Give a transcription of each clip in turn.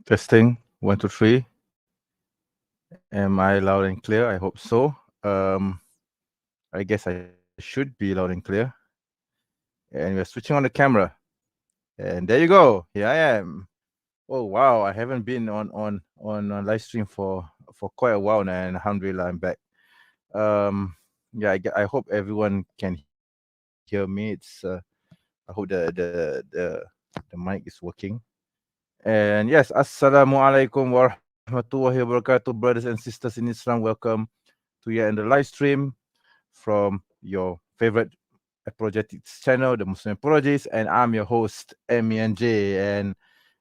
Testing 1, 2, 3. Am I loud and clear? I hope so. I guess I should be loud and clear. And we're switching on the camera. And there you go. Here I am. Oh wow! I haven't been on live stream for quite a while now, and alhamdulillah, I'm back. Yeah, I hope everyone can hear me. I hope the mic is working. And yes, assalamualaikum warahmatullahi wabarakatuh, brothers and sisters in Islam. Welcome to yet another live stream from your favorite apologetics channel, the Muslim Apologist, and I'm your host, MENJ. And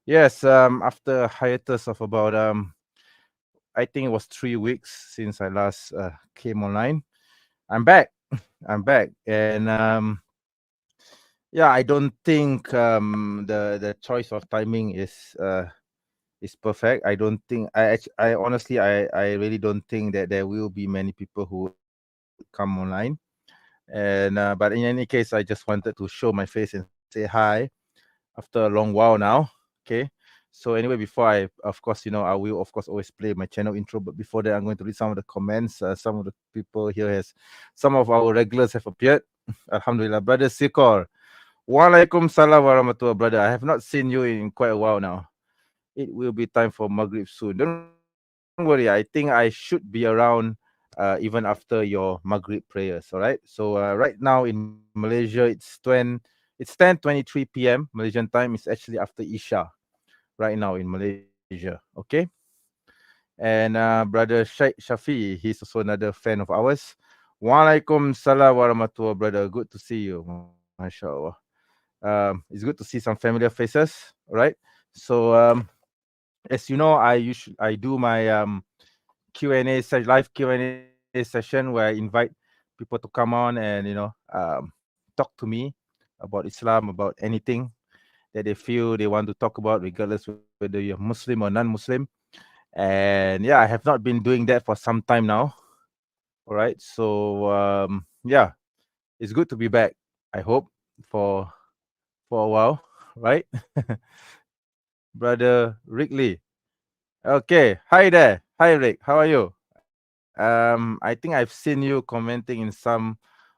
yes, after a hiatus of about I think it was 3 weeks since I last came online, I'm back. I'm back, and yeah, I don't think the choice of timing is perfect. I don't think I honestly I really don't think that there will be many people who would come online. And but in any case, I just wanted to show my face and say hi after a long while now. Okay. So anyway, before I, of course, I will of course always play my channel intro. But before that, I'm going to read some of the comments. Some of the people here some of our regulars have appeared. Alhamdulillah, brother Sikor. Walaikum salam warahmatullah, brother. I have not seen you in quite a while now. It will be time for Maghrib soon. Don't worry. I think I should be around even after your Maghrib prayers. All right. So right now in Malaysia, it's 10:23 p.m. Malaysian time. It's actually after Isha right now in Malaysia. Okay. And brother Sheikh Shafi, he's also another fan of ours. Walaikum salam warahmatullah, brother. Good to see you. MashaAllah. It's good to see some familiar faces. All right. So as you know, I do my Q&A live Q&A session where I invite people to come on and talk to me about Islam, about anything that they feel they want to talk about, regardless whether you're Muslim or non-Muslim. And yeah, I have not been doing that for some time now. All right, so yeah, it's good to be back. I hope for a while, right? Brother Rick Lee. Okay, hi there. Hi Rick, how are you? I think I've seen you commenting in some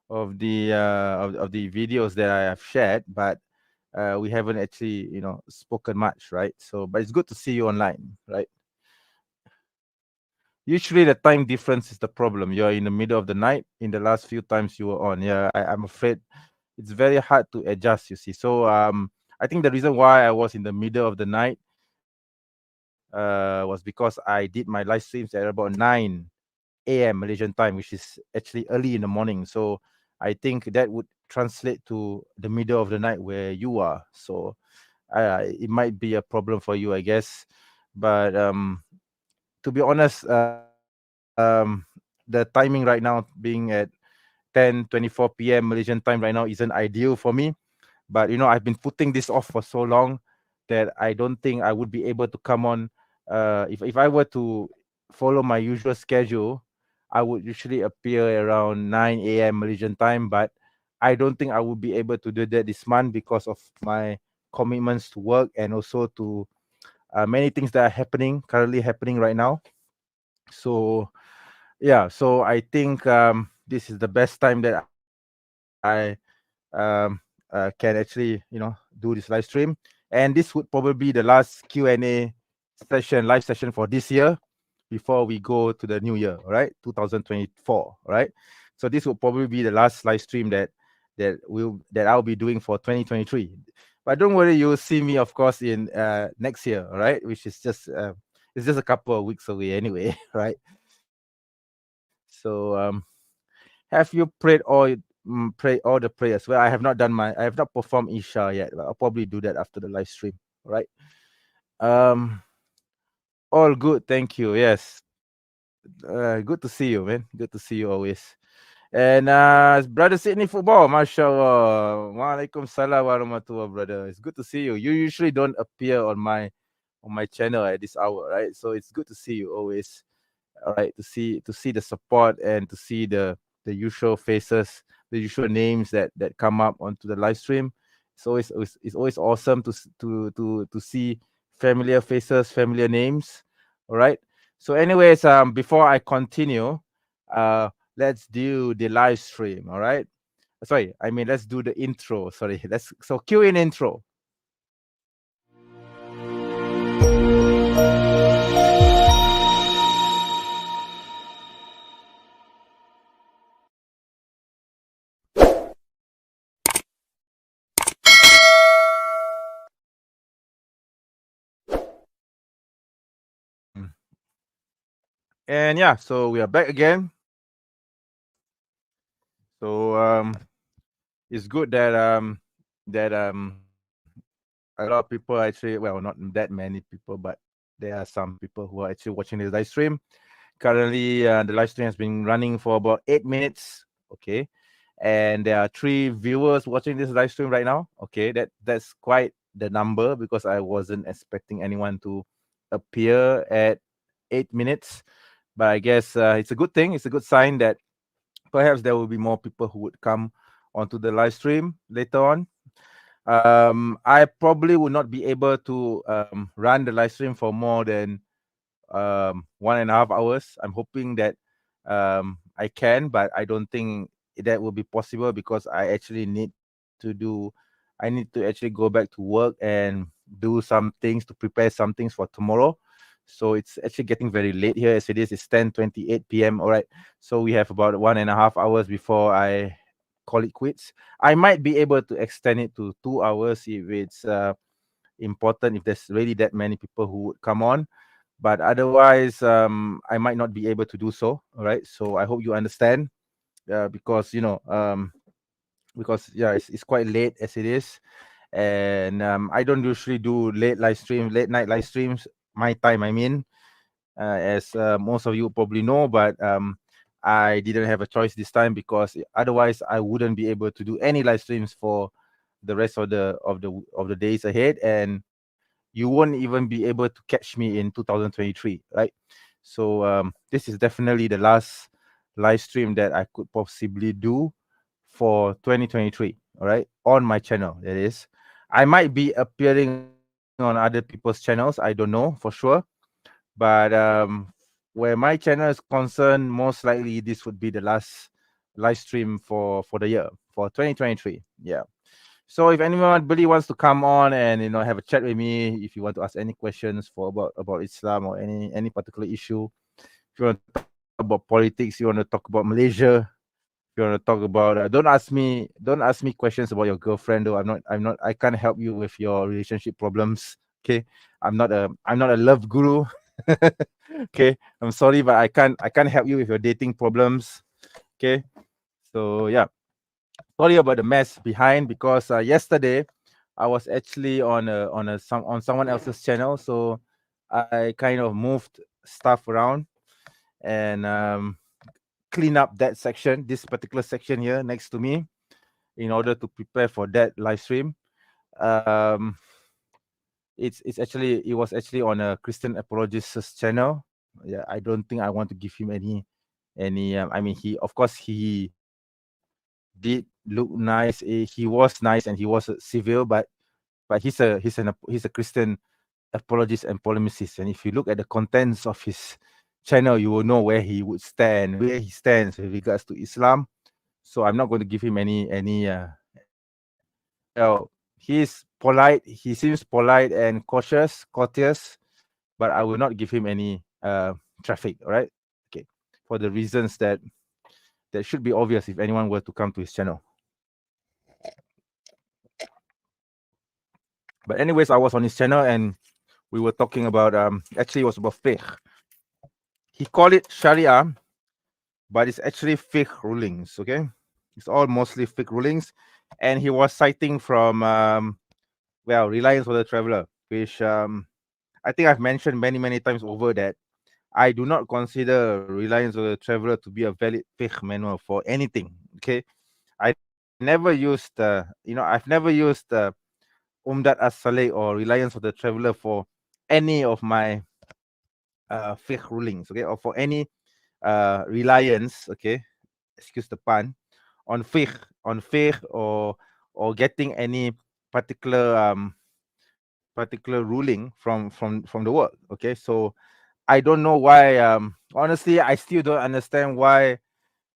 of the videos that I have shared, but we haven't actually spoken much, right? So, but it's good to see you online, right? Usually the time difference is the problem. You're in the middle of the night. In the last few times you were on, yeah, I'm afraid it's very hard to adjust. You see, so I think the reason why I was in the middle of the night was because I did my live streams at about 9 a.m. Malaysian time, which is actually early in the morning. So I think that would translate to the middle of the night where you are. So it might be a problem for you, I guess. But to be honest, the timing right now being at 10:24 p.m. Malaysian time right now isn't ideal for me. But I've been putting this off for so long that I don't think I would be able to come on. If I were to follow my usual schedule, I would usually appear around 9 a.m. Malaysian time. But I don't think I would be able to do that this month because of my commitments to work and also to many things that are currently happening right now. So yeah, so I think this is the best time that I can actually do this live stream, and this would probably be the last Q&A live session for this year before we go to the new year, all right, 2024, all right. So this will probably be the last live stream that I'll be doing for 2023. But don't worry, you'll see me, of course, in next year, all right, which is just it's just a couple of weeks away anyway. Right. So have you prayed all the prayers? Well, I have not performed Isha yet, but I'll probably do that after the live stream. All right. Um, all good, thank you. Yes. Good to see you, man. Good to see you always. And brother Sydney Football, mashallah. Walaikum salam warahmatullah, brother. It's good to see you. You usually don't appear on my channel at this hour, right? So it's good to see you always. All right, to see the support and to see the usual faces, the usual names that come up onto the live stream. It's always awesome to see familiar faces, familiar names. All right. So, anyways, before I continue, let's do the live stream. All right. Sorry, I mean let's do the intro. Sorry, let's cue in intro. And yeah, so we are back again. So it's good that a lot of people actually, well, not that many people, but there are some people who are actually watching this live stream. Currently, the live stream has been running for about 8 minutes. Okay, and there are 3 viewers watching this live stream right now. Okay, that's quite the number because I wasn't expecting anyone to appear at 8 minutes. But I guess it's a good thing. It's a good sign that perhaps there will be more people who would come onto the live stream later on. I probably would not be able to run the live stream for more than 1.5 hours. I'm hoping that I can, but I don't think that will be possible because I need to actually go back to work and do some things to prepare some things for tomorrow. So it's actually getting very late here as it is. It's 10:28 p.m. All right. So we have about 1.5 hours before I call it quits. I might be able to extend it to 2 hours if it's important, if there's really that many people who would come on, but otherwise I might not be able to do so. All right, so I hope you understand, because because yeah, it's quite late as it is, and I don't usually do late night live streams my time, I mean, as most of you probably know, but I didn't have a choice this time because otherwise I wouldn't be able to do any live streams for the rest of the days ahead, and you won't even be able to catch me in 2023, right? So this is definitely the last live stream that I could possibly do for 2023. All right, on my channel, that is. I might be appearing on other people's channels, I don't know for sure, but where my channel is concerned, most likely this would be the last live stream for the year, for 2023. Yeah. So if anyone really wants to come on and have a chat with me, if you want to ask any questions for about Islam or any particular issue, if you want to talk about politics, you want to talk about Malaysia, if you want to talk about don't ask me questions about your girlfriend, though. I can't help you with your relationship problems. Okay, I'm not a love guru. Okay, I'm sorry, but I can't help you with your dating problems. Okay, so yeah, sorry about the mess behind, because yesterday I was actually on someone else's channel, so I kind of moved stuff around and clean up that section, this particular section here next to me, in order to prepare for that live stream. Um, it was actually on a Christian apologist's channel. Yeah, I don't think I want to give him any. I mean, he, of course, he did look nice. He was nice and he was civil, but he's a Christian apologist and polemicist. And if you look at the contents of his channel, you will know where he would stand, where he stands with regards to Islam. So I'm not going to give him any. Well, he's polite. He seems polite and courteous, but I will not give him any traffic. All right, okay, for the reasons that should be obvious if anyone were to come to his channel. But anyways, I was on his channel and we were talking about actually it was about fiqh. He called it Sharia, but it's actually fiqh rulings. Okay, it's all mostly fiqh rulings, and he was citing from Reliance for the Traveler, which I think I've mentioned many times over that I do not consider Reliance for the Traveler to be a valid fiqh manual for anything. Okay, I never used I've never used Umdat as-Saleh or Reliance for the Traveler for any of my fiqh rulings, okay, or for any reliance, okay, excuse the pun, on fiqh or getting any particular particular ruling from the work. Okay, so I don't know why. Honestly, I still don't understand why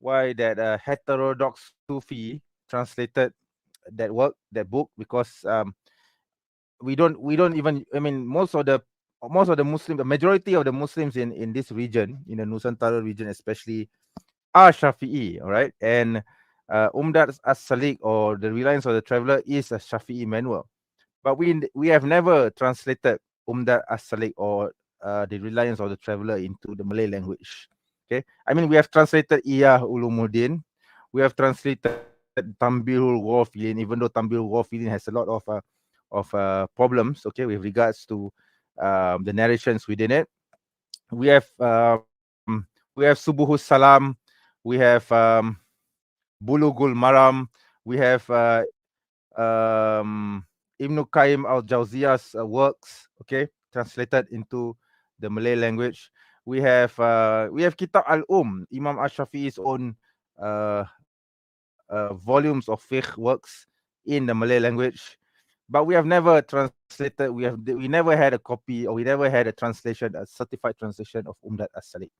that heterodox Sufi translated that book, because we don't even, I mean, most of the Muslim, the majority of the Muslims in this region, in the Nusantara region especially, are Shafi'i. All right, and Umdat as-Salik, or the Reliance of the Traveler, is a Shafi'i manual, but we have never translated Umdat as-Salik or the Reliance of the Traveler into the Malay language. Okay, I mean, we have translated Iyah Ulumuddin, we have translated Tambihul Ghafilin, even though Tambihul Ghafilin has a lot of problems, okay, with regards to the narrations within it. We have Subuhus Salam, we have Bulugul Maram, we have Ibn Qayyim al-Jawziyah's works, okay, translated into the Malay language. We have Kitab Imam Ash-Shafi'i's own volumes of fiqh works in the Malay language. But we have never translated. We never had a copy, or we never had a translation, a certified translation of Umdat as-Salik.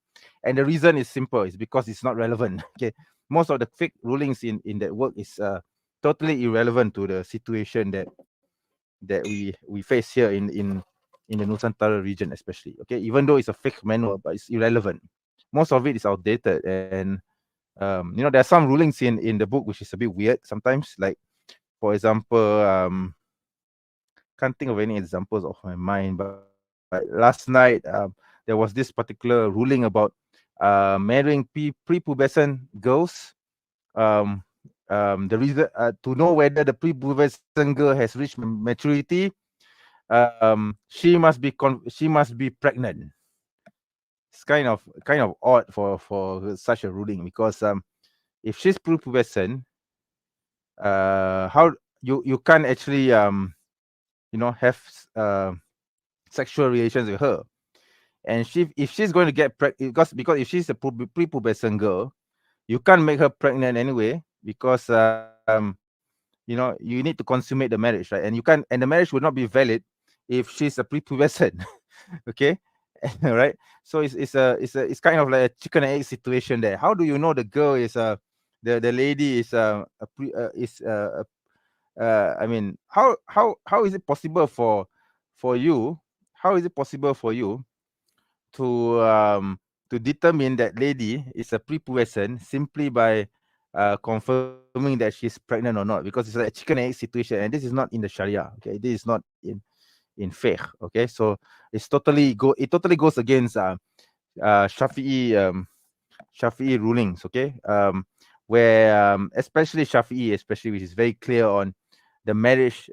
And the reason is simple: is because it's not relevant. Okay, most of the fiqh rulings in that work is totally irrelevant to the situation that we face here in the Nusantara region, especially. Okay, even though it's a fiqh manual, but it's irrelevant. Most of it is outdated, and there are some rulings in the book which is a bit weird sometimes. Like, for example, can't think of any examples of my mind, but last night there was this particular ruling about marrying prepubescent girls. Um, the reason, to know whether the prepubescent girl has reached maturity, she must be pregnant. It's kind of odd for such a ruling, because if she's prepubescent, how you can't actually have sexual relations with her. And if she's going to get pregnant, because if she's a prepubescent girl, you can't make her pregnant anyway, because you need to consummate the marriage, right? And the marriage would not be valid if she's a prepubescent. Okay. Right. So it's kind of like a chicken and egg situation there. How do you know the girl is the lady is I mean, how is it possible for you how is it possible for you to determine that lady is a prepubescent simply by confirming that she's pregnant or not? Because it's like a chicken and egg situation, and this is not in the Sharia. Okay, this is not in fiqh. Okay, so it totally goes against Shafi'i rulings. Okay, where especially Shafi'i, especially, which is very clear on the marriage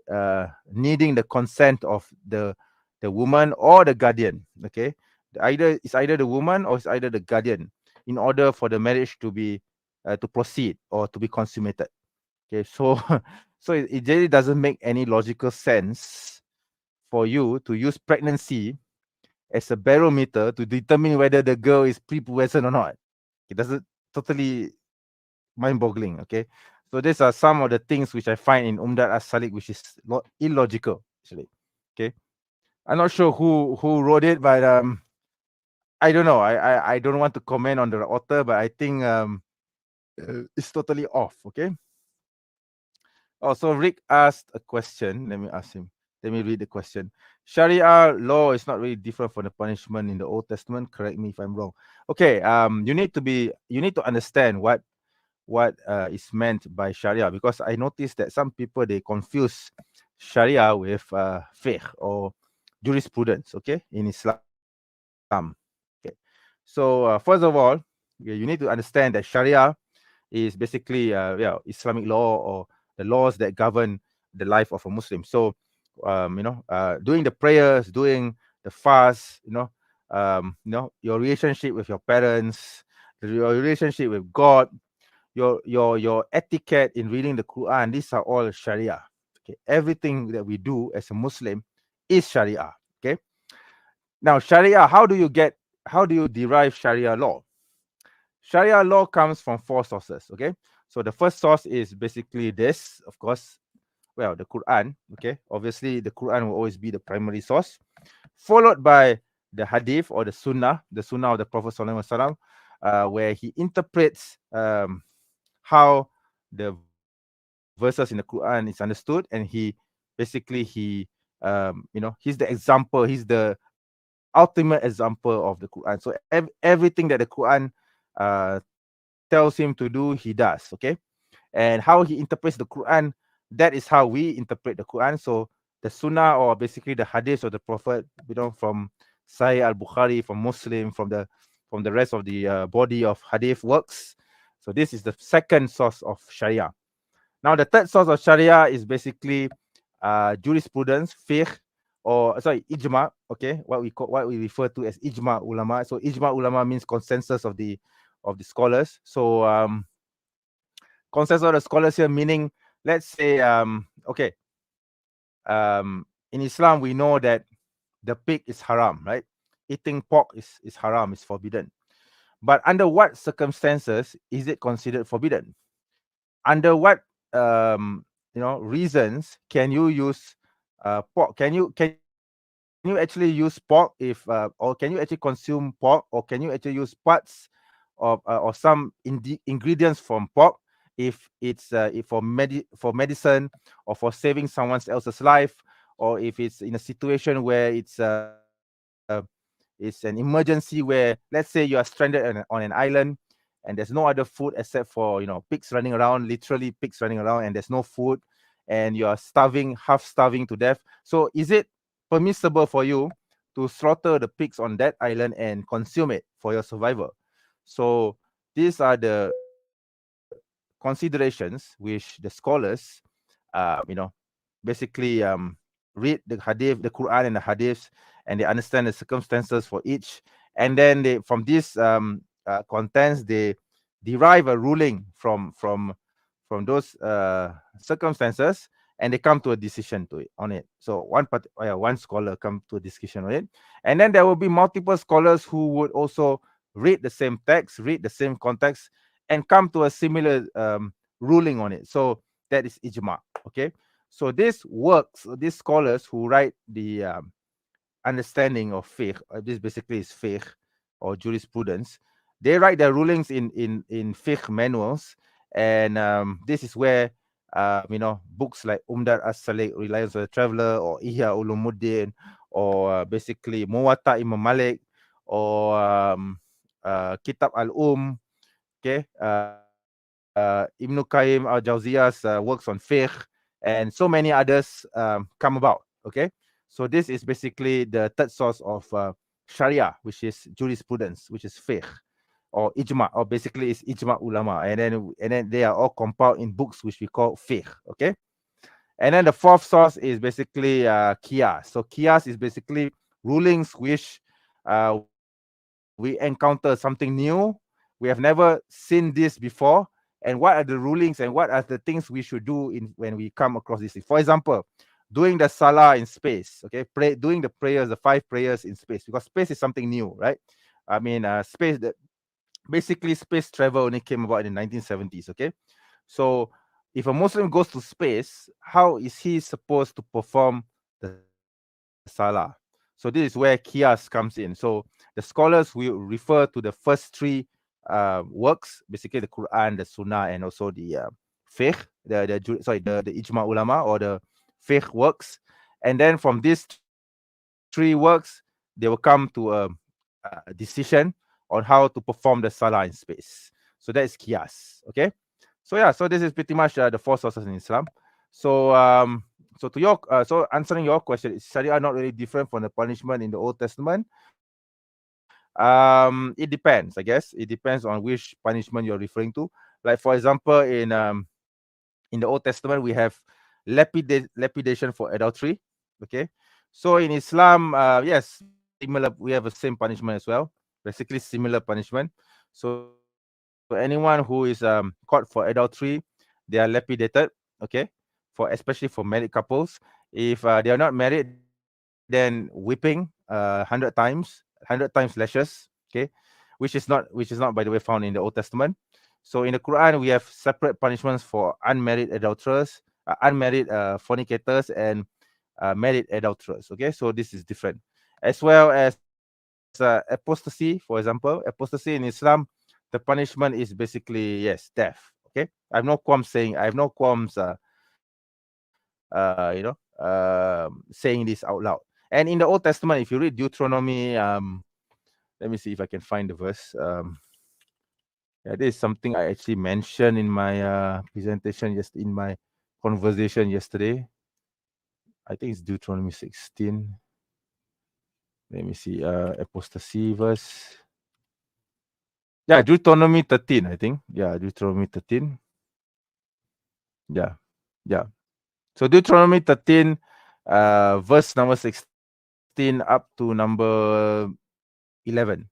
needing the consent of the woman or the guardian. Okay, either the woman or it's either the guardian, in order for the marriage to be to proceed or to be consummated. Okay, so so it really doesn't make any logical sense for you to use pregnancy as a barometer to determine whether the girl is prepubescent or not. It doesn't, totally mind-boggling. Okay, so these are some of the things which I find in Umdat as-Salik, which is illogical, actually. Okay, I'm not sure who wrote it, but I don't know. I don't want to comment on the author, but I think it's totally off. Okay. Oh, so Rick asked a question. Let me ask him. Let me read the question. Sharia law is not really different from the punishment in the Old Testament. Correct me if I'm wrong. Okay. You need to understand what is meant by Sharia, because I noticed that some people, they confuse Sharia with fiqh or jurisprudence. Okay, in Islam. Okay. So first of all, you need to understand that Sharia is basically Islamic law, or the laws that govern the life of a Muslim. So doing the prayers, doing the fast, your relationship with your parents, your relationship with God, your etiquette in reading the Quran, these are all Sharia. Okay, everything that we do as a Muslim is Sharia. Okay. Now, Sharia, how do you derive Sharia law? Sharia law comes from four sources. Okay, so the first source is basically this, of course, Well, the Quran. Okay, obviously the Quran will always be the primary source, followed by the Hadith or the Sunnah of the Prophet Sallallahu Alaihi Wasallam, where he interprets how the verses in the Quran is understood, and he basically he's the example, he's the ultimate example of the Quran. So everything that the Quran tells him to do, he does. Okay, and how he interprets the Quran, that is how we interpret the Quran. So the Sunnah, or basically the Hadith of the Prophet, from Sahih al-Bukhari, from Muslim, from the rest of the body of Hadith works. So this is the second source of Sharia. Now the third source of Sharia is basically jurisprudence, fiqh, or sorry, ijma. Okay, what we refer to as ijma ulama. So ijma ulama means consensus of the scholars. So consensus of the scholars here, meaning, let's say, okay, in Islam we know that the pig is haram, right? Eating pork is haram, is forbidden. But under what circumstances is it considered forbidden? Under what reasons can you use pork? Can you actually use pork if or can you actually consume pork, or can you actually use parts of or some ingredients from pork if it's for medicine, or for saving someone else's life, or if it's in a situation where it's an emergency, where, let's say, you are stranded on an island, and there's no other food except for pigs running around, literally pigs running around, and there's no food, and you are starving, half starving to death. So is it permissible for you to slaughter the pigs on that island and consume it for your survival? So these are the considerations which the scholars basically read the hadith, the Quran and the hadiths, and they understand the circumstances for each, and then from these contents, they derive a ruling from those circumstances, and they come to a decision on it. So one scholar come to a decision on it, and then there will be multiple scholars who would also read the same text, read the same context, and come to a similar ruling on it. So that is ijma. Okay, so this works. These scholars who write the understanding of fiqh, this basically is fiqh or jurisprudence. They write their rulings in fiqh manuals, and this is where books like Umdat as-Salik, Reliance of the Traveler, or Ihya Ulumuddin, or basically Muwatta Imam Malik, or Kitab al-Um, okay, Ibn Qayyim al-Jawziyah's works on fiqh, and so many others come about. Okay, so this is basically the third source of Sharia, which is jurisprudence, which is fiqh, or ijma, or basically it's ijma ulama, and then they are all compiled in books which we call fiqh. Okay, and then the fourth source is basically qiyas. So qiyas is basically rulings which we encounter something new, we have never seen this before, and what are the rulings and what are the things we should do when we come across this. For example, doing the salah in space. Okay, doing the prayers, the 5 prayers in space, because space is something new, right? I mean, basically space travel only came about in the 1970s. Okay, so if a Muslim goes to space, how is he supposed to perform the salah? So this is where qiyas comes in. So the scholars will refer to the first 3 works, basically the Quran, the Sunnah, and also the fiqh, the ijma ulama, or the fiqh works, and then from these 3 works, they will come to a decision on how to perform the salah in space. So that is qiyas. Okay, so yeah, so this is pretty much the 4 sources in Islam. So so answering your question, is Sharia not really different from the punishment in the Old Testament? It depends, I guess. It depends on which punishment you're referring to. Like, for example, in the Old Testament, we have lapidation for adultery. Okay, so in Islam, yes, similar. We have the same punishment as well. Basically, similar punishment. So anyone who is caught for adultery, they are lapidated. Okay, especially for married couples. If they are not married, then whipping 100 times lashes. Okay, which is not, by the way, found in the Old Testament. So in the Quran, we have separate punishments for unmarried adulterers, unmarried fornicators and married adulterers. Okay, so this is different. As well as apostasy, for example, apostasy in Islam, the punishment is basically, yes, death. Okay, I have no qualms saying, I have no qualms saying this out loud. And in the Old Testament, if you read Deuteronomy, let me see if I can find the verse. Yeah, this is something I actually mentioned in my presentation, just in my conversation yesterday. I think it's Deuteronomy 16. Let me see, apostasy verse. Yeah, Deuteronomy 13, I think. Yeah, Deuteronomy 13. Yeah, yeah. So Deuteronomy 13, verse number 16 up to number 11.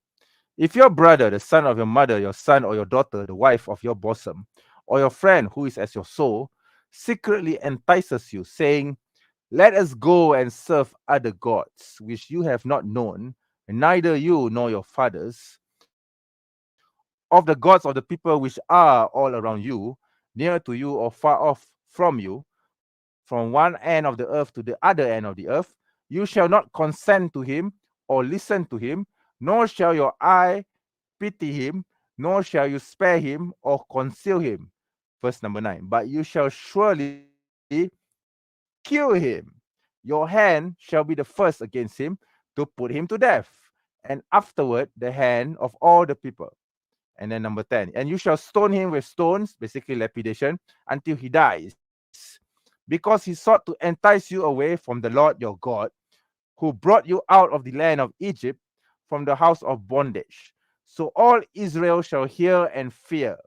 If your brother, the son of your mother, your son or your daughter, the wife of your bosom, or your friend who is as your soul, secretly entices you, saying, let us go and serve other gods, which you have not known, neither you nor your fathers, of the gods of the people which are all around you, near to you or far off from you, from one end of the earth to the other end of the earth, you shall not consent to him or listen to him, nor shall your eye pity him, nor shall you spare him or conceal him. Verse number 9. But you shall surely kill him. Your hand shall be the first against him to put him to death, and afterward the hand of all the people. And then number 10, and you shall stone him with stones, basically lapidation, until he dies, because he sought to entice you away from the Lord your God, who brought you out of the land of Egypt, from the house of bondage. So all Israel shall hear and fear,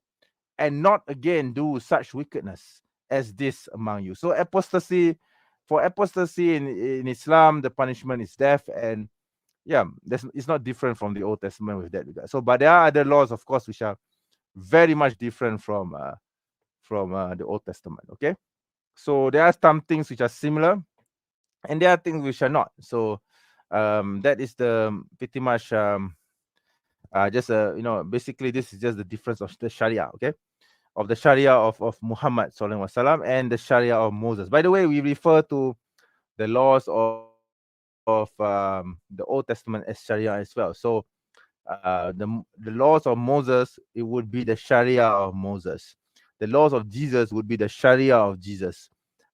and not again do such wickedness as this among you. So apostasy, for apostasy in Islam, the punishment is death. And yeah, it's not different from the Old Testament with that regard. So, but there are other laws, of course, which are very much different from the Old Testament. Okay, so there are some things which are similar, and there are things which are not. So that is the pretty much just basically this is just the difference of the Sharia. Okay, of the Sharia of Muhammad sallallahu alaihi wasallam and the Sharia of Moses. By the way, we refer to the laws of the Old Testament as Sharia as well. So the laws of Moses, it would be the Sharia of Moses. The laws of Jesus would be the Sharia of Jesus.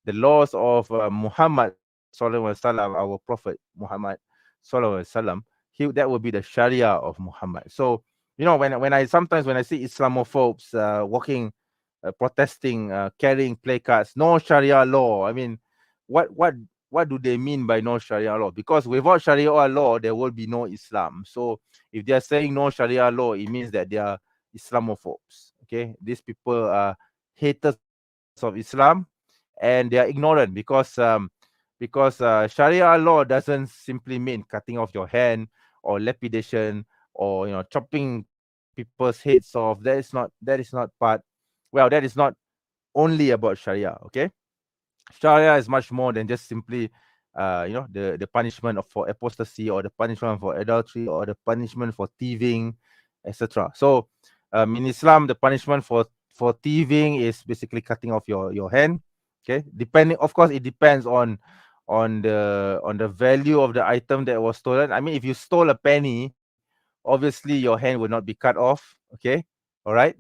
The laws of Muhammad sallallahu alaihi wasallam, our Prophet Muhammad sallallahu alaihi wasallam, that would be the Sharia of Muhammad. So when I sometimes when I see Islamophobes walking, protesting, carrying placards, no Sharia law. I mean, what what what do they mean by no Sharia law? Because without Sharia law, there will be no Islam. So if they are saying no Sharia law, it means that they are Islamophobes. Okay, these people are haters of Islam, and they are ignorant because Sharia law doesn't simply mean cutting off your hand or lapidation or chopping people's heads off. That is not part. Well, that is not only about Sharia. Okay, Sharia is much more than just simply, the punishment for apostasy, or the punishment for adultery, or the punishment for thieving, etc. So, in Islam, the punishment for thieving is basically cutting off your hand. Okay, depending, of course, it depends on the value of the item that was stolen. I mean, if you stole a penny, obviously your hand would not be cut off. Okay, all right.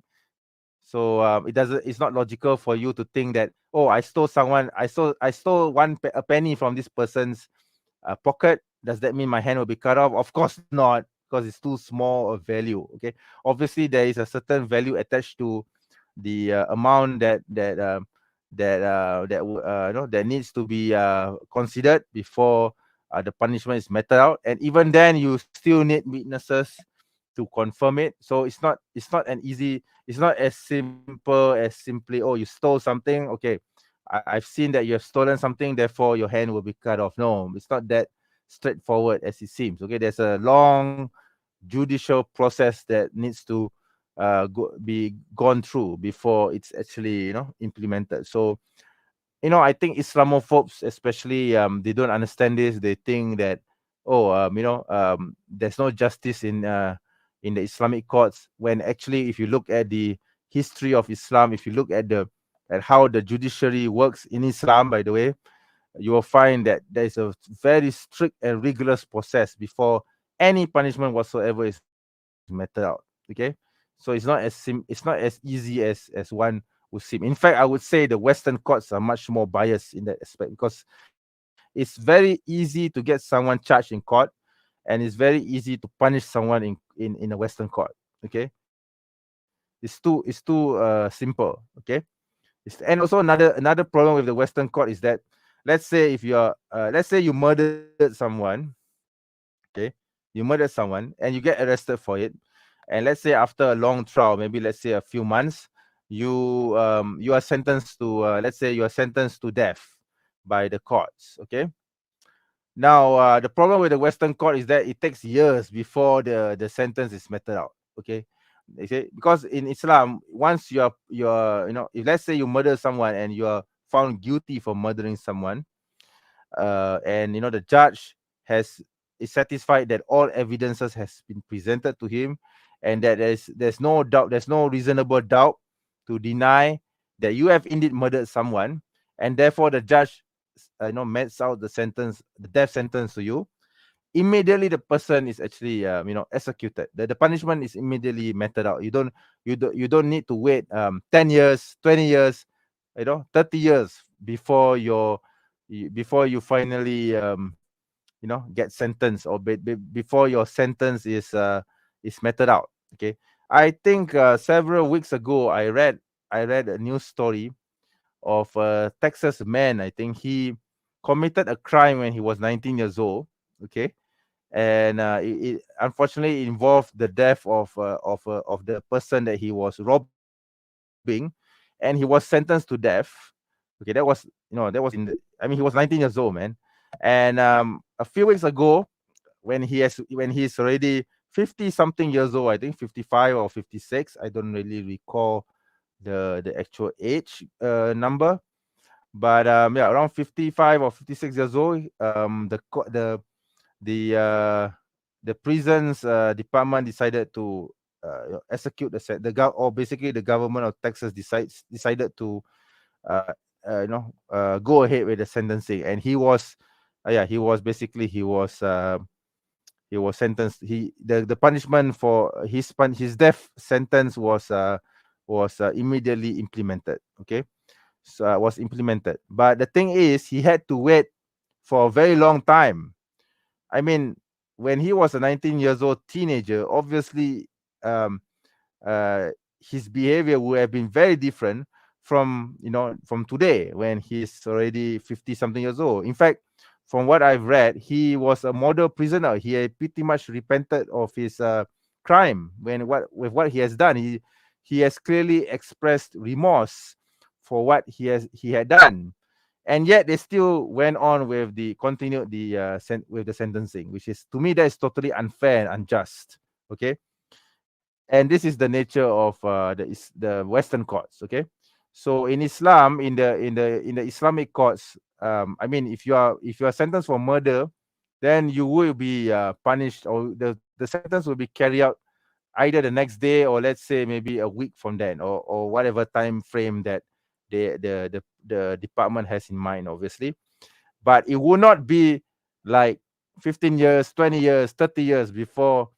So it's not logical for you to think that, oh, I stole a penny from this person's pocket. Does that mean my hand will be cut off? Of course not, because it's too small a value. Okay, obviously there is a certain value attached to the amount that needs to be considered before the punishment is meted out. And even then, you still need witnesses to confirm it. So it's not as simple as simply, oh, you stole something, okay, I've seen that you have stolen something, therefore your hand will be cut off. No, it's not that straightforward as it seems. Okay, there's a long judicial process that needs to be gone through before it's actually implemented. So I think Islamophobes especially, they don't understand this. They think that, oh, there's no justice in the Islamic courts, when actually, if you look at the history of Islam, if you look at the at how the judiciary works in Islam, by the way, you will find that there is a very strict and rigorous process before any punishment whatsoever is meted out. Okay, so it's not as easy as one would seem. In fact, I would say the Western courts are much more biased in that aspect, because it's very easy to get someone charged in court, and it's very easy to punish someone in a Western court. Okay, it's too simple. Okay, and also another problem with the Western court is that, let's say if you're let's say you murdered someone. Okay, you murdered someone and you get arrested for it, and let's say after a long trial, maybe let's say a few months, you are sentenced to let's say you are sentenced to death by the courts. Okay, now the problem with the Western court is that it takes years before the sentence is meted out. Okay, they say, because in Islam, once you're if let's say you murder someone and you are found guilty for murdering someone, and the judge has is satisfied that all evidences has been presented to him, and that there's no doubt, there's no reasonable doubt to deny that you have indeed murdered someone, and therefore the judge mets out the death sentence to you. Immediately the person is actually executed. The punishment is immediately meted out. You don't need to wait 10 years, 20 years, 30 years before before you finally get sentenced, or before your sentence is meted out. Okay, I think several weeks ago I read a news story of a Texas man. I think he committed a crime when he was 19 years old. Okay, and it unfortunately involved the death of the person that he was robbing, and he was sentenced to death. Okay, that was he was 19 years old, man. And a few weeks ago, when he's already 50 something years old, I think 55 or 56, I don't really recall the actual age number, but yeah, around 55 or 56 years old. The prisons department decided to execute or basically the government of Texas decided to uh, go ahead with the sentencing. And he was basically he was sentenced. The punishment for his death sentence was immediately implemented. Okay, so was implemented. But the thing is, he had to wait for a very long time. I mean, when he was a 19 years old teenager, obviously, um, uh, his behavior would have been very different from today, when he's already 50 something years old. In fact, from what I've read, he was a model prisoner. He had pretty much repented of his crime. With what he has done, he has clearly expressed remorse for what he had done, and yet they still went on with with the sentencing, which is, to me, that is totally unfair and unjust. Okay, and this is the nature of the Western courts. Okay, so in Islam, in the Islamic courts, I mean, if you are sentenced for murder, then you will be punished, or the sentence will be carried out either the next day, or let's say maybe a week from then, or whatever time frame that the department has in mind, obviously. But it will not be like 15 years, 20 years, 30 years before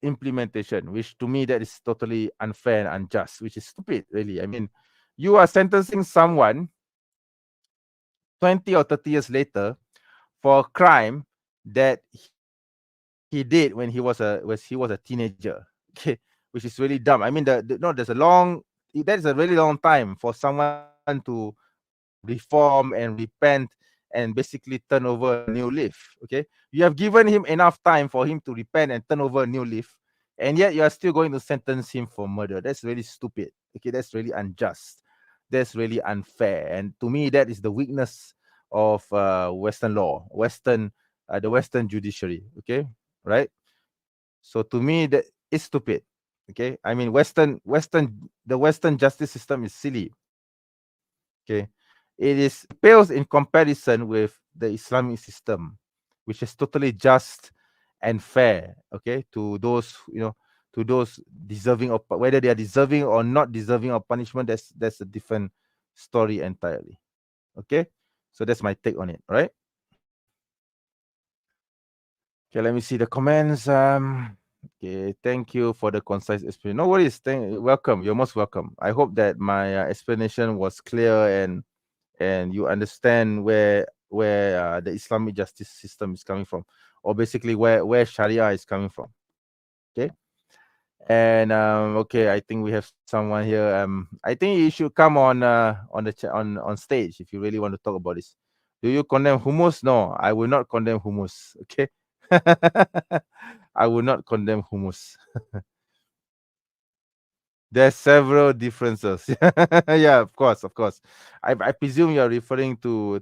implementation, which to me that is totally unfair and unjust, which is stupid, really. I mean, you are sentencing someone 20 or 30 years later for a crime that he did when he was a teenager. Okay, which is really dumb. I mean, that is a really long time for someone to reform and repent and basically turn over a new leaf. Okay, you have given him enough time for him to repent and turn over a new leaf, and yet you are still going to sentence him for murder. That's really stupid. Okay, that's really unjust. That's really unfair, and to me, that is the weakness of Western law, the Western judiciary. Okay, right? So to me, that is stupid. Okay, I mean, the Western justice system is silly. Okay, it pales in comparison with the Islamic system, which is totally just and fair. Okay, to those deserving of, whether they are deserving or not deserving of punishment. That's a different story entirely. Okay, so that's my take on it. All right. Okay, let me see the comments. Okay, thank you for the concise explanation. No worries. Welcome. You're most welcome. I hope that my explanation was clear and you understand where the Islamic justice system is coming from, or basically where Sharia is coming from. Okay. And okay, I think we have someone here. I think you should come on on stage if you really want to talk about this. Do you condemn hummus? No, I will not condemn hummus. Okay. I will not condemn hummus. There's several differences. Yeah, of course, of course. I presume you're referring to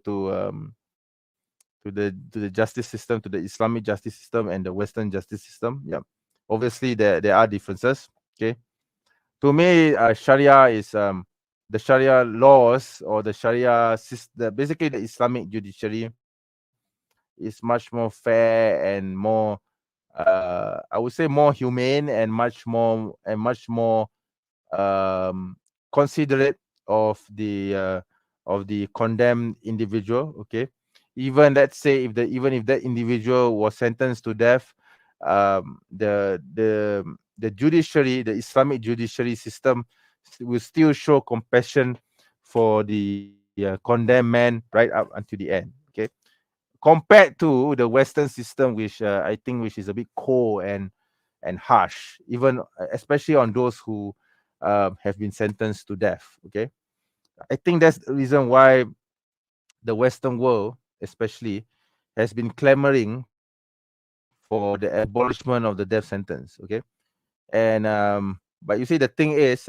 the justice system, to the Islamic justice system and the Western justice system. Yeah, obviously there are differences. Okay, to me, Sharia is the Sharia laws or the Sharia system. Basically, the Islamic judiciary is much more fair and more, I would say, more humane and much more considerate of the condemned individual. Okay, even let's say even if that individual was sentenced to death, the judiciary, the Islamic judiciary system, will still show compassion for the condemned man right up until the end. Okay, compared to the Western system, which I think which is a bit cold and harsh, even especially on those who have been sentenced to death. Okay, I think that's the reason why the Western world, especially, has been clamoring for the abolishment of the death sentence. Okay, and but you see, the thing is,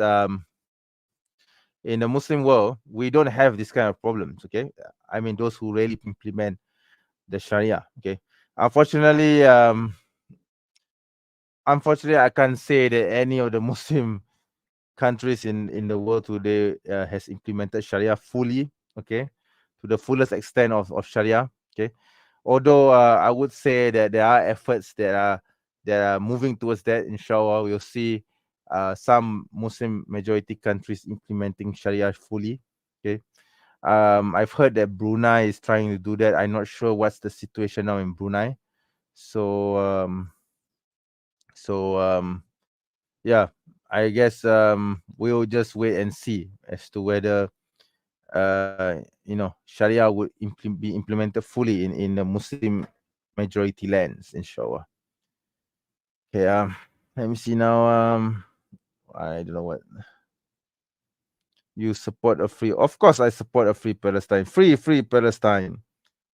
in the Muslim world, we don't have this kind of problems. Okay, I mean, those who really implement the Sharia. Okay, unfortunately, I can't say that any of the Muslim countries in the world today has implemented Sharia fully. Okay, to the fullest extent of Sharia. Okay, although I would say that there are efforts that are moving towards that. Inshallah, we'll see some Muslim majority countries implementing Sharia fully. Okay, I've heard that Brunei is trying to do that. I'm not sure what's the situation now in Brunei. So yeah, I guess we'll just wait and see as to whether Sharia would be implemented fully in the Muslim majority lands, inshallah. Okay, let me see now. I don't know what you support a free. Of course, I support a free Palestine. Free Palestine.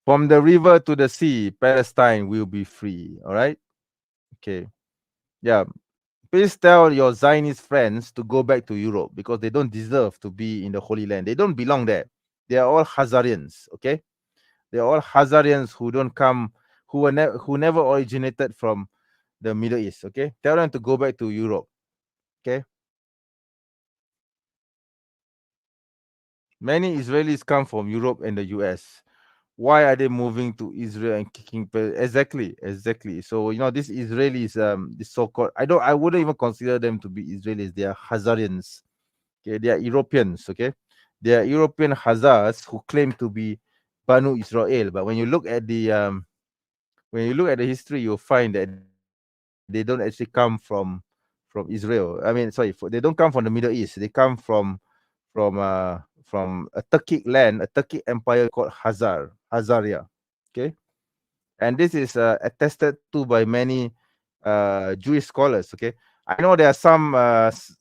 From the river to the sea, Palestine will be free. All right. Okay. Yeah. Please tell your Zionist friends to go back to Europe because they don't deserve to be in the Holy Land. They don't belong there. They are all Khazarians. Okay. They are all Khazarians who don't come, who never originated from the Middle East. Okay. Tell them to go back to Europe. Okay. Many Israelis come from Europe and the US. Why are they moving to Israel and kicking? Exactly. So these Israelis, the so-called, I wouldn't even consider them to be Israelis. They are Khazarians. Okay, they are Europeans. Okay, they are European Khazars who claim to be Banu Israel. But when you look at the history, you'll find that they don't actually come from Israel. I mean, sorry, they don't come from the Middle East. They come from a Turkic land, a Turkic empire called Hazaria. Okay, and this is attested to by many Jewish scholars. Okay, I know there are some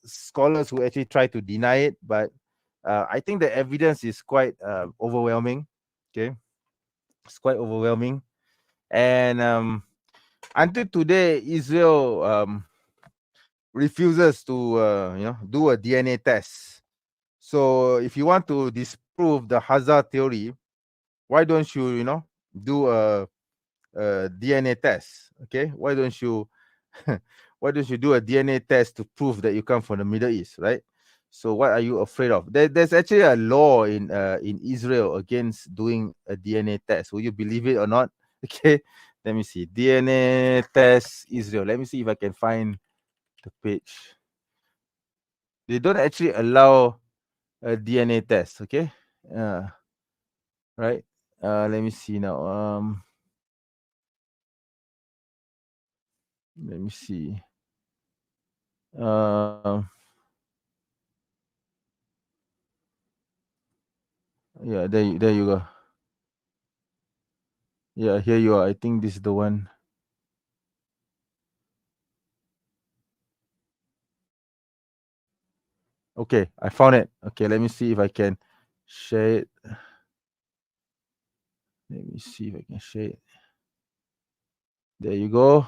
scholars who actually try to deny it, but I think the evidence is quite overwhelming. Okay, it's quite overwhelming, and until today, Israel refuses to do a DNA test. So if you want to disprove the Hazard theory, why don't you do a DNA test? Okay, why don't you do a DNA test to prove that you come from the Middle East, right? So what are you afraid of? There's actually a law in Israel against doing a DNA test. Will you believe it or not? Okay, let me see. DNA test Israel. Let me see if I can find the page. They don't actually allow a DNA test. Okay, right. Let me see now. Let me see. Yeah, there you go. Yeah, here you are. I think this is the one. Okay, I found it. Okay, let me see if I can share it. Let me see if I can share it. There you go.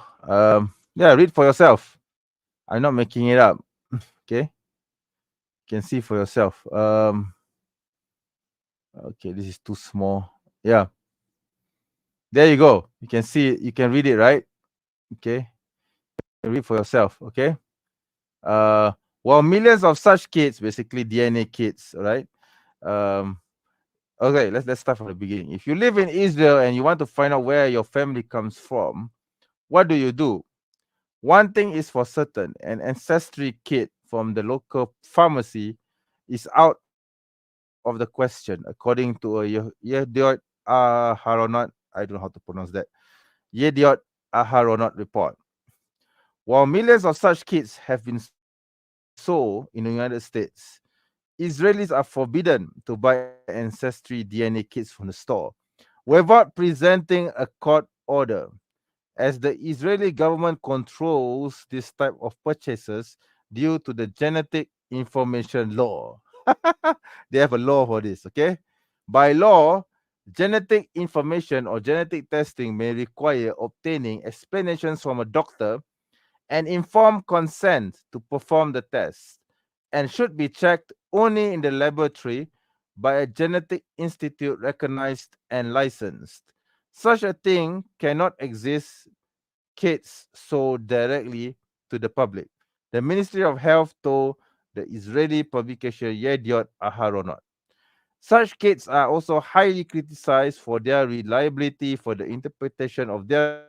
Yeah, read for yourself. I'm not making it up. Okay, you can see for yourself. Okay, this is too small. Yeah, there you go. You can see it. You can read it, right? Okay, read for yourself. Okay. Uh, well, millions of such kits, basically DNA kits, all right? Okay, let's start from the beginning. If you live in Israel and you want to find out where your family comes from, what do? One thing is for certain: an ancestry kit from the local pharmacy is out of the question, according to a Yediot Aharonot. I don't know how to pronounce that. Yediot Aharonot report. While millions of such kits have been sold in the United States, Israelis are forbidden to buy ancestry DNA kits from the store without presenting a court order, as the Israeli government controls this type of purchases due to the genetic information law. They have a law for this, okay? By law, genetic information or genetic testing may require obtaining explanations from a doctor and informed consent to perform the test, and should be checked only in the laboratory by a genetic institute recognized and licensed. Such a thing cannot exist kits sold directly to the public. The Ministry of Health told the Israeli publication Yediot Aharonot. Such kits are also highly criticized for their reliability, for the interpretation of their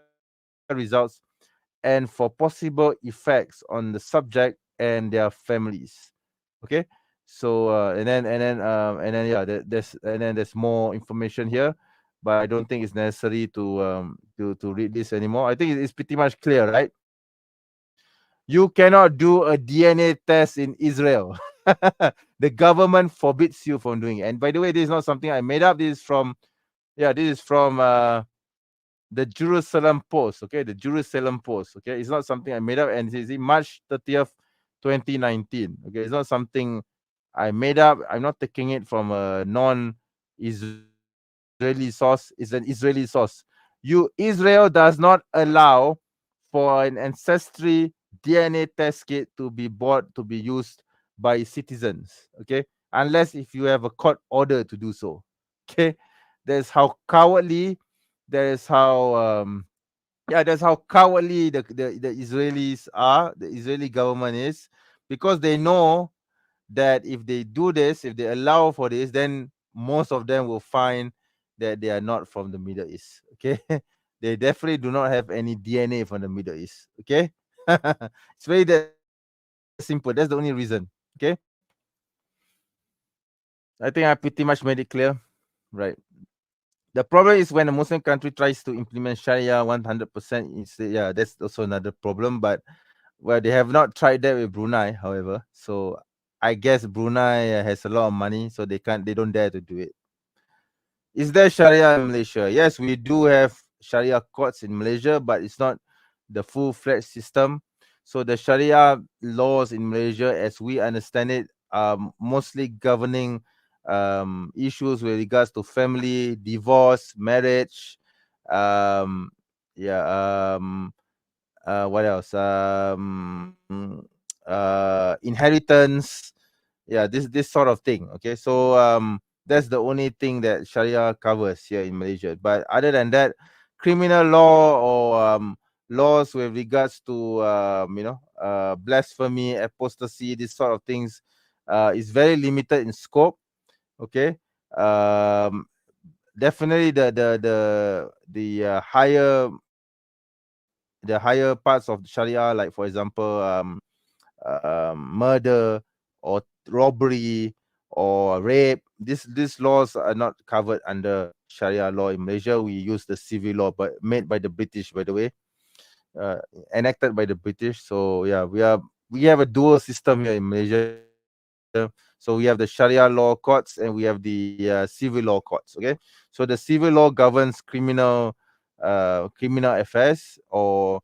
results, and for possible effects on the subject and their families. Okay, so yeah, there's more information here, but I don't think it's necessary to read this anymore. I think it's pretty much clear, right? You cannot do a DNA test in Israel. The government forbids you from doing it. And by the way, this is not something I made up. This is from the Jerusalem Post. Okay, the Jerusalem Post. Okay, it's not something I made up, and it's in March 30th, 2019. Okay, it's not something I made up. I'm not taking it from a non-Israeli source. It's an Israeli source. Israel does not allow for an ancestry DNA test kit to be bought to be used by citizens. Okay, unless if you have a court order to do so. Okay, that's how cowardly. That is how yeah, that's how cowardly the Israelis are. The Israeli government is, because they know that if they do this, if they allow for this, then most of them will find that they are not from the Middle East. Okay, they definitely do not have any DNA from the Middle East. Okay, it's very that simple. That's the only reason. Okay, I think I pretty much made it clear, right? The problem is when a Muslim country tries to implement Sharia 100%. Yeah, that's also another problem. But well, they have not tried that with Brunei, however. So I guess Brunei has a lot of money, so they don't dare to do it. Is there Sharia in Malaysia? Yes, we do have Sharia courts in Malaysia, but it's not the full-fledged system. So the Sharia laws in Malaysia, as we understand it, are mostly governing issues with regards to family, divorce, marriage, um, yeah, what else? Inheritance, yeah, this sort of thing. Okay, so that's the only thing that Sharia covers here in Malaysia. But other than that, criminal law or laws with regards to blasphemy, apostasy, this sort of things is very limited in scope. Okay, um definitely the higher parts of Sharia, like for example murder or robbery or rape. These laws are not covered under Sharia law in Malaysia. We use the civil law, but made by the British, by the way, uh, enacted by the British. So yeah, we have a dual system here in Malaysia. So we have the Sharia law courts and we have the civil law courts. Okay, so the civil law governs criminal affairs or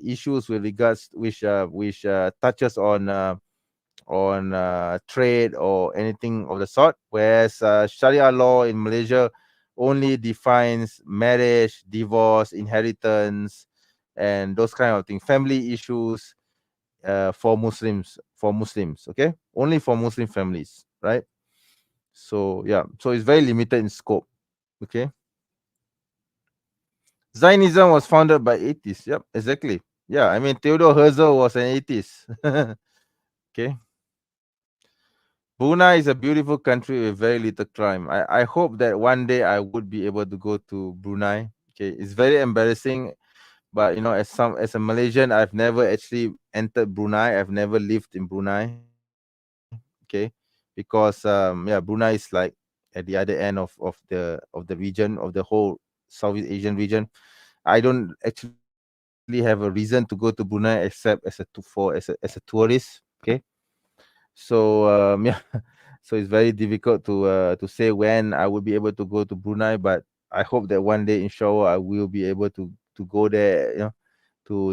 issues with regards which touches on trade or anything of the sort. Whereas Sharia law in Malaysia only defines marriage, divorce, inheritance, and those kind of things, family issues for Muslims. For Muslims, okay, only for Muslim families, right? So yeah, so it's very limited in scope. Okay, Zionism was founded by atheists. Yep, exactly. Yeah, I mean Theodore Herzl was an atheist. Okay. Brunei is a beautiful country with very little crime. I hope that one day I would be able to go to Brunei. Okay, it's very embarrassing, but you know, as a Malaysian, I've never actually entered Brunei. I've never lived in Brunei. Okay, because yeah, Brunei is like at the other end of the region, of the whole Southeast Asian region. I don't actually have a reason to go to Brunei except as a tourist. Okay, so yeah, so it's very difficult to say when I will be able to go to Brunei, but I hope that one day, inshallah, I will be able to go there, you know,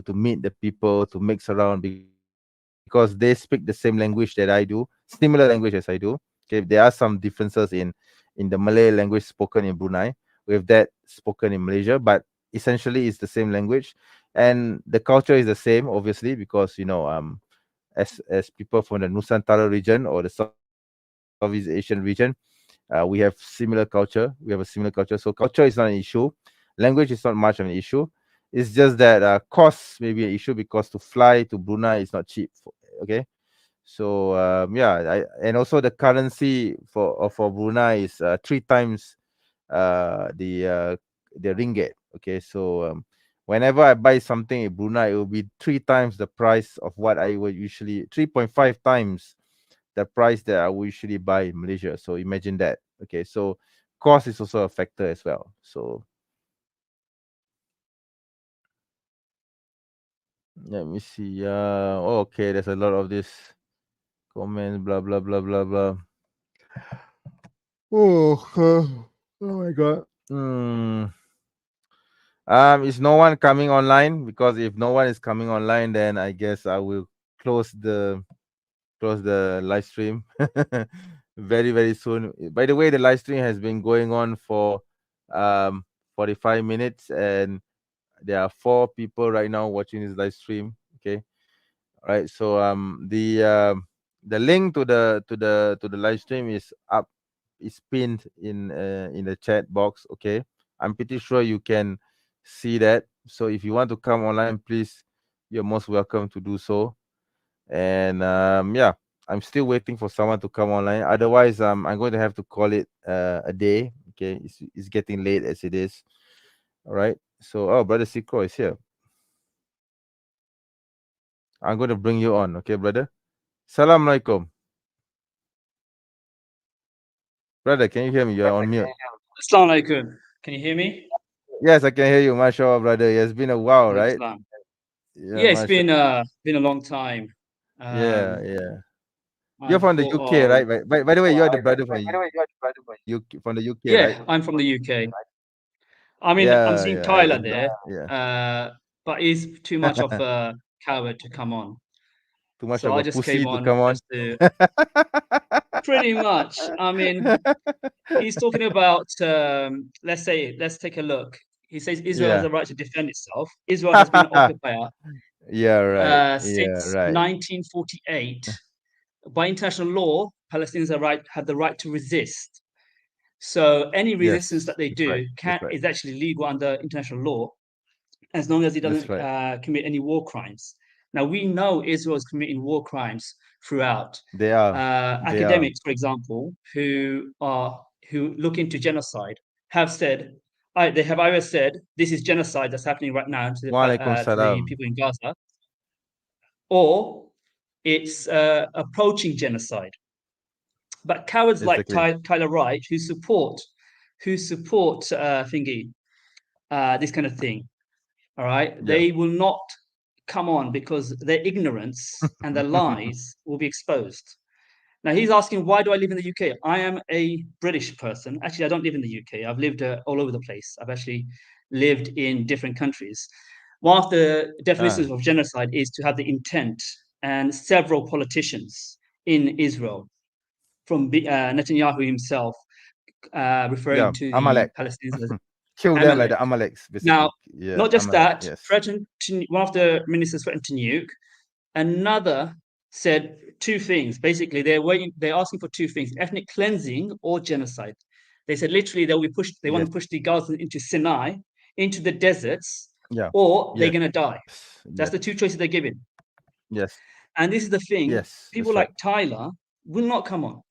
to meet the people, to mix around, because they speak the same language that I do, similar language as I do. Okay, there are some differences in the Malay language spoken in Brunei with that spoken in Malaysia, but essentially it's the same language, and the culture is the same, obviously, because you know as people from the Nusantara region or the Southeast Asian region, we have similar culture. We have a similar culture. So culture is not an issue. Language is not much of an issue. It's just that cost may be an issue because to fly to Brunei is not cheap. Okay. So yeah, and also the currency for Brunei is three times uh, the uh, the ringgit. Okay. So whenever I buy something in Brunei, it will be three times the price of what I would usually 3.5 times the price that I would usually buy in Malaysia. So imagine that. Okay, so cost is also a factor as well. So let me see. Okay, there's a lot of this comments, blah blah blah blah blah. Oh my god. Is no one coming online? Because if no one is coming online, then I guess I will close the live stream very soon. By the way, the live stream has been going on for um 45 minutes, and there are 4 people right now watching this live stream. Okay, all right. So the link to the live stream is up, is pinned in the chat box. Okay, I'm pretty sure you can see that. So if you want to come online, please, you're most welcome to do so. And yeah, I'm still waiting for someone to come online. Otherwise, I'm going to have to call it a day. Okay, it's getting late as it is. All right. So, oh, brother Sikro is here. I'm going to bring you on. Okay, brother. Salam alaikum. Brother, can you hear me? You're on mute. Assalamu alaikum. Can you hear me? Yes, I can hear you. MashaAllah, brother. It's been a while, right? Islam. Yeah, Yeah, it's mashallah. been a long time. Yeah, Um, yeah. You're I from the thought UK, right? of By the way, you're the brother from UK, from the UK, right? yeah, I'm from the UK. I mean, I'm Yeah, seeing yeah. Tyler there, Yeah. but he's too much of a coward to come on. Too much So of I a just came pussy to on come on. just to pretty much. I mean, he's talking about let's take a look. He says Israel has Yeah. the right to defend itself. Israel has been an occupier Yeah, right. Yeah, since right. 1948. By international law, Palestinians have the right to resist. So any resistance Yes, that they that's right. do That's right. is actually legal under international law, as long as it That's doesn't right. commit any war crimes. Now we know Israel is committing war crimes throughout. They are. They are. Academics, for example, who look into genocide, have said they have either said this is genocide that's happening right now Wa alaikum to the salam. people in Gaza, or it's approaching genocide. But cowards Exactly. like Tyler Wright, who support this kind of thing, all right, Yeah. they will not come on because their ignorance and their lies will be exposed. Now he's asking, why do I live in the UK? I am a British person. Actually, I don't live in the UK. I've lived all over the place. I've actually lived in different countries. One of the definitions of genocide is to have the intent, and several politicians in Israel, from Netanyahu himself, referring to the Amalek. Palestinians as Kill them like Amalek. the Amaleks, Now, basically. Yeah, not just Amalek. that, Yes. one of the ministers threatened to nuke. Another said two things. Basically, they're asking for two things: ethnic cleansing or genocide. They said literally they want to push the Gazans into Sinai, into the deserts, Yeah. or they're Yes. gonna die. That's Yes. the two choices they're given. Yes. And this is the thing: Yes. people That's right. like Tyler will not come on.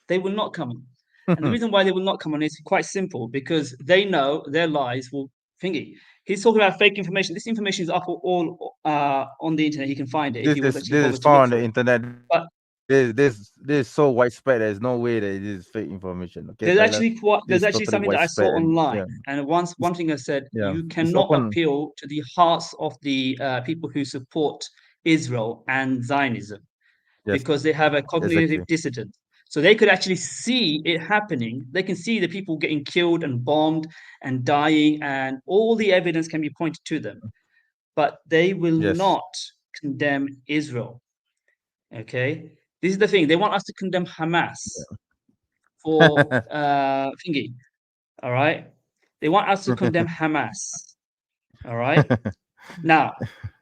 They will not come on. And the reason why they will not come on is quite simple, because they know their lies will thingy. He's talking about fake information. This information is up all on the internet. He can find it if he was actually This is bothered to look found on for the it. internet. But This so widespread. There's no way that it is fake information. Okay, Tyler. This there's is actually totally something that I saw widespread, and online, and one thing I said, yeah, you it's cannot open. appeal to the hearts of the people who support Israel and Zionism, Yes, because they have a cognitive exactly. dissident. So they could actually see it happening. They can see the people getting killed and bombed and dying, and all the evidence can be pointed to them. But they will Yes. not condemn Israel. Okay, this is the thing. They want us to condemn Hamas for thingy. All right, they want us to condemn Hamas. All right. Now,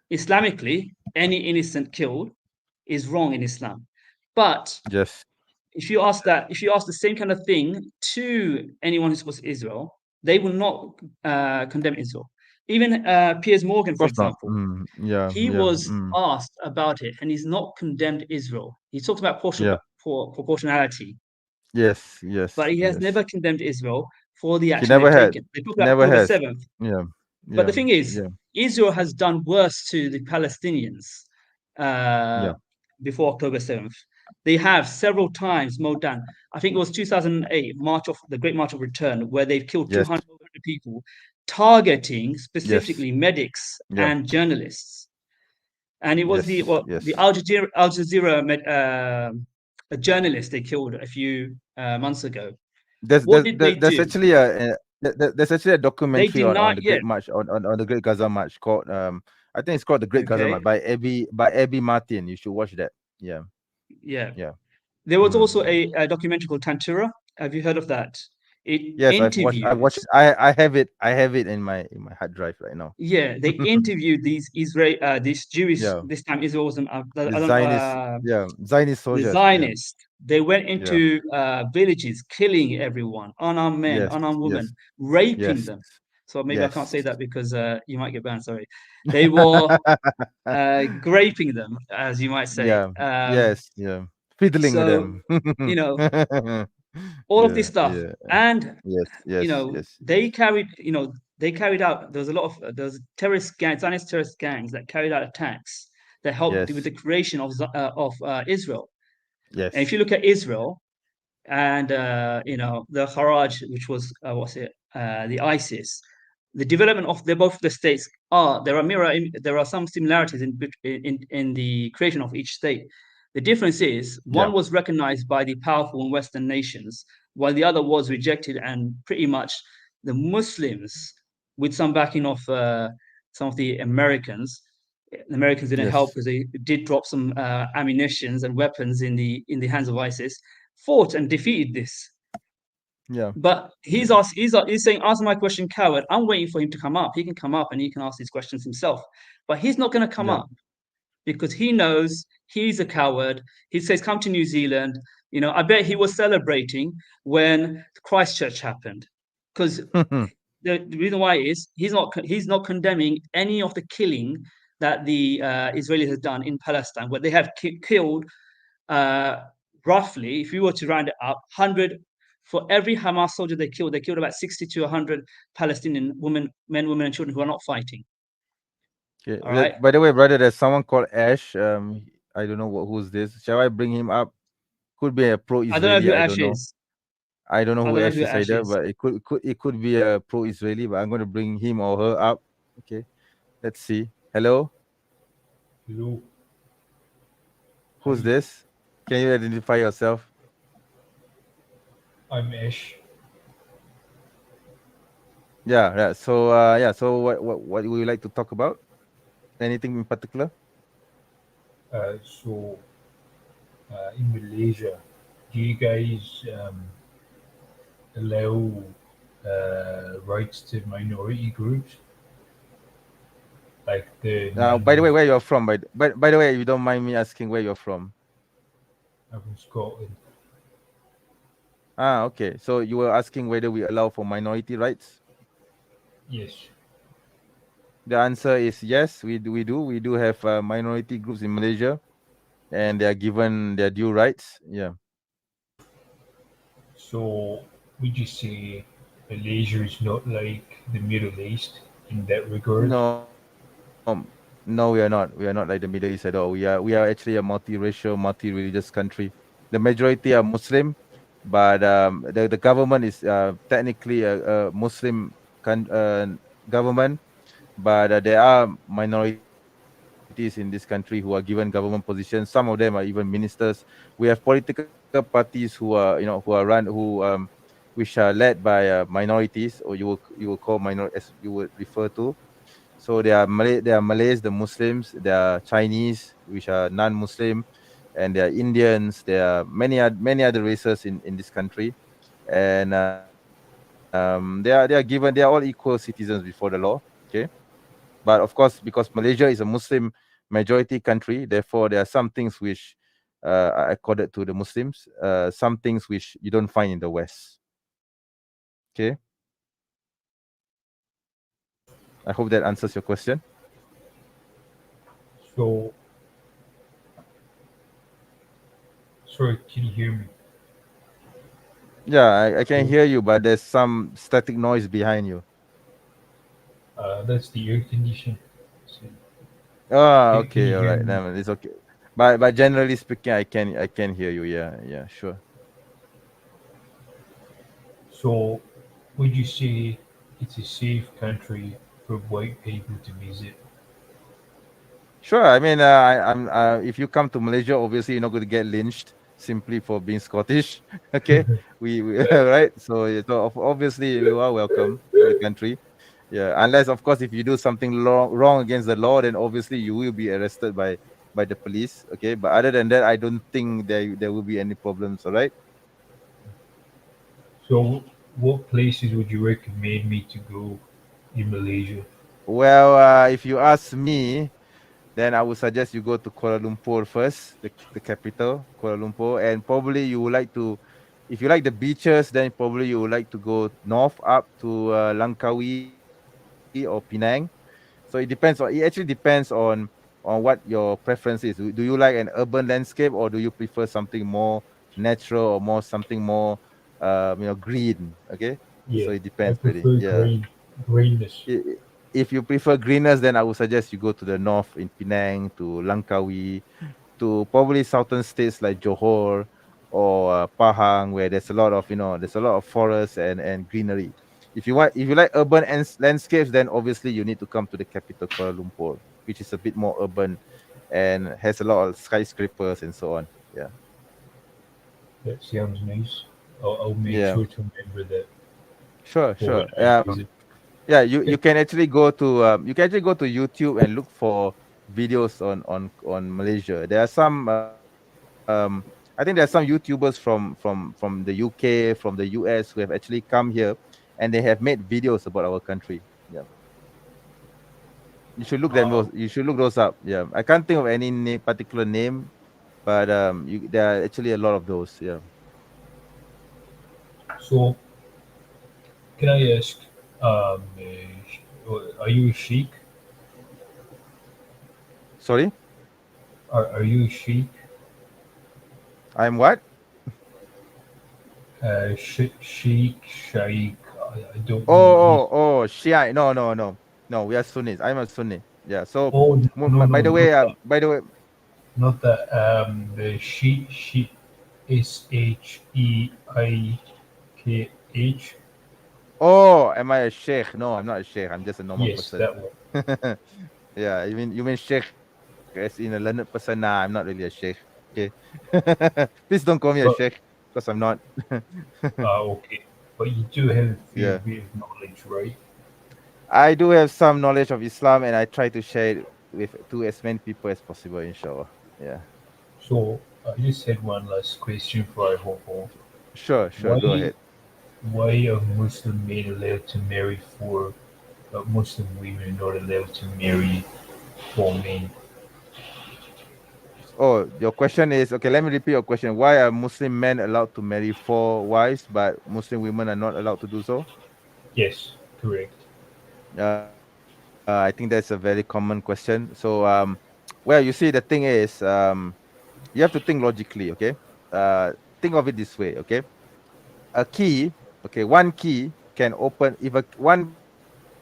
Islamically, any innocent killed is wrong in Islam. But Yes. if you ask the same kind of thing to anyone who supports Israel, they will not condemn Israel. Even Piers Morgan, Of for course not. example, Yeah. he Yeah. was asked about it, and he's not condemned Israel. He talked about Yeah. proportionality, Yes. Yes. but he has Yes. never condemned Israel for the He action they've never had. taken. They talk about Never October has. 7th. Yeah. But the Yeah. thing is, Yeah. Israel has done worse to the Palestinians Yeah. before October 7th. They have several times mowed down. I think it was 2008, the Great March of Return, where they've killed Yes. 200 people, targeting Yes. specifically medics Yeah. and journalists. And it was Yes. the Yes. Al Jazeera a journalist they killed a few months ago. What did they There's do? actually there's actually a They documentary denied, on the yeah, Great March on the Great Gaza March called I think it's called the Great Gaza March okay, by Abby Martin. You should watch that. Yeah. yeah. Yeah. There was also Yeah. a documentary called Tantura. Have you heard of that? It Yes, I've watched interviews, it. I have it in my hard drive right now. yeah, they interviewed these Jewish, Yeah. this time Israel wasn't, I The don't, Zionist, yeah, Zionist the soldiers. Yeah. Zionists. They went Yeah. into villages, killing everyone, unarmed men, Yes. unarmed Yes. women, raping Yes. them. So maybe I can't Yes. say that because you might get banned. Sorry. They were graping them, as you might say. Yeah. Yes. Yeah. Fiddling with So, them. you know, all of this Yeah. stuff. Yeah. And Yes. Yes. Yes. they carried out, there was a lot of there's terrorist gangs, Zionist terrorist gangs that carried out attacks that helped with Yes. the creation of Israel. And if Yes. you look at Israel and the Kharaj, which was the ISIS, the development of both the states there are some similarities in the creation of each state. The difference is Yeah. one was recognized by the powerful and Western nations, while the other was rejected, and pretty much the Muslims, with some backing of some of the Americans. The Americans didn't help Yes. because they did drop some ammunitions and weapons in the hands of ISIS, fought and defeated this. Yeah. But he's saying, answer my question, coward. I'm waiting for him to come up. He can come up and he can ask these questions himself. But he's not going to come Yeah. up because he knows he's a coward. He says, come to New Zealand. I bet he was celebrating when Christchurch happened, because the reason why is he's not condemning any of the killing that the Israelis has done in Palestine, where they have killed roughly, if you were to round it up, 100 for every Hamas soldier they killed about 60 to 100 Palestinian men, women, and children who are not fighting. Okay. All right. By the way, brother, there's someone called Ash. I don't know who's this. Shall I bring him up? could be a I don't know who pro-Israeli. Ash I don't know. is. I don't know I who don't know Ash who is Ash either, is. but it could be a pro-Israeli. But I'm going to bring him or her up. Okay, let's see. Hello, Hello. who's Hi. this? Can you identify yourself? I'm Ash. Yeah, yeah. So yeah. So what would you like to talk about? Anything in particular? So, in Malaysia, do you guys allow rights to minority groups like the By the way, non? where you're from? By the way, if you don't mind me asking where you're from. I'm from Scotland. Okay. So you were asking whether we allow for minority rights. Yes. The answer is yes. We do have minority groups in Malaysia, and they are given their due rights. Yeah. So, would you say Malaysia is not like the Middle East in that regard? No, we are not. We are not like the Middle East at all. We are actually a multiracial, multi-religious country. The majority are Muslim, but the government is technically a Muslim government, but there are minorities in this country who are given government positions. Some of them are even ministers. We have political parties who are, who are run, which are led by minorities, or you will call as you would refer to. So there are Malays, the Muslims, there are Chinese, which are non-Muslim, and there are Indians. There are many other races in this country, and they are all equal citizens before the law. Okay, but of course, because Malaysia is a Muslim majority country, therefore there are some things which are accorded to the Muslims, some things which you don't find in the West. Okay, I hope that answers your question. So, sorry, can you hear me? Yeah, I can So, hear you, but there's some static noise behind you. that's the air condition. So, Okay, can you all hear right, me? no, it's okay. But generally speaking, I can hear you. Yeah, yeah, sure. So, would you say it's a safe country for white people to visit? Sure. I mean, if you come to Malaysia, obviously you're not going to get lynched simply for being Scottish. Okay, we right. So obviously you are welcome to the country. Yeah, unless of course if you do something wrong against the law, then obviously you will be arrested by the police. Okay, but other than that, I don't think there will be any problems. All right. So, what places would you recommend me to go in Malaysia? Well, if you ask me, then I would suggest you go to Kuala Lumpur first, the capital, Kuala Lumpur, and probably you would like to, if you like the beaches, then probably you would like to go north up to Langkawi or Penang. So it actually depends on what your preference is. Do you like an urban landscape, or do you prefer something more natural, or more something more green? Okay, Yeah, so it I depends really. prefer Yeah. greenness. If you prefer greenness, then I would suggest you go to the north in Penang, to Langkawi, to probably southern states like Johor or Pahang, where there's a lot of forest and greenery. If you like urban landscapes, then obviously you need to come to the capital, Kuala Lumpur, which is a bit more urban and has a lot of skyscrapers and so on. Yeah, That sounds nice. I'll make yeah, sure to remember that sure, for when sure. I visit. Yeah, you Yeah. you can actually go to YouTube and look for videos on Malaysia. There are some I think there are some YouTubers from the UK, from the US, who have actually come here, and they have made videos about our country. Yeah, Uh, you should look those up. Yeah, I can't think of any particular name, but there are actually a lot of those. Yeah. so, can I ask, are you a sheik? Sorry, Are you a sheik? I'm what? Sheik, shaik. I don't Oh, know. He's Shia. No, no, no, no. We are Sunnis. I'm a Sunni. Yeah. So, oh no, no, by no, the way, by the way, not that. The sheik, sheik. SHEIKH. Oh, am I a sheikh? No, I'm not a sheikh. I'm just a normal Yes, person. that one. Yeah, you mean sheikh as in a learned person? Nah, I'm not really a sheikh. Okay. Please don't call me a But sheikh because I'm not. okay. But you do have a fair Yeah. bit of knowledge, right? I do have some knowledge of Islam and I try to share it with to as many people as possible, inshallah. Yeah. So I just had one last question for I hope. Sure, go Why ahead. why are Muslim men allowed to marry four, but Muslim women not allowed to marry four men? Oh, your question is okay. Let me repeat your question. Why are Muslim men allowed to marry 4 wives, but Muslim women are not allowed to do so? Yes, correct. I think that's a very common question. So, well, you see, the thing is, you have to think logically. Okay, think of it this way. Okay, a key. Okay, one key can open if one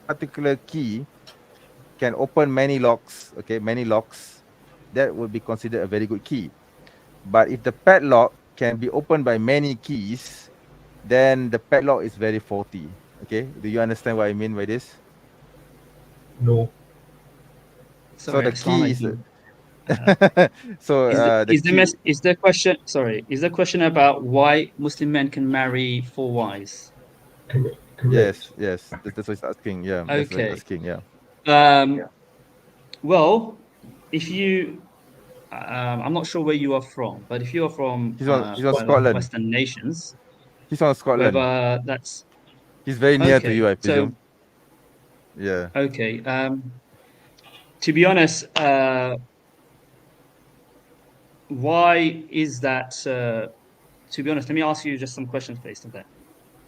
particular key can open many locks. Okay, many locks. That would be considered a very good key. But if the padlock can be opened by many keys, then the padlock is very faulty. Okay, do you understand what I mean by this? No, So Sorry, the key is Assalamualaikum. Uh, so the key. is the question, sorry, is the question about why Muslim men can marry four wives? correct. Yes, that's what he's asking. Yeah, that's what he's Okay. asking. Yeah, Um, well, if you, I'm not sure where you are from, but if you are from he's on one of the Scotland. Western nations, He's on Scotland. whether that's He's very near to you, okay. I So, presume. Yeah. okay. To be honest, why is that? To be honest, let me ask you just some questions based on that.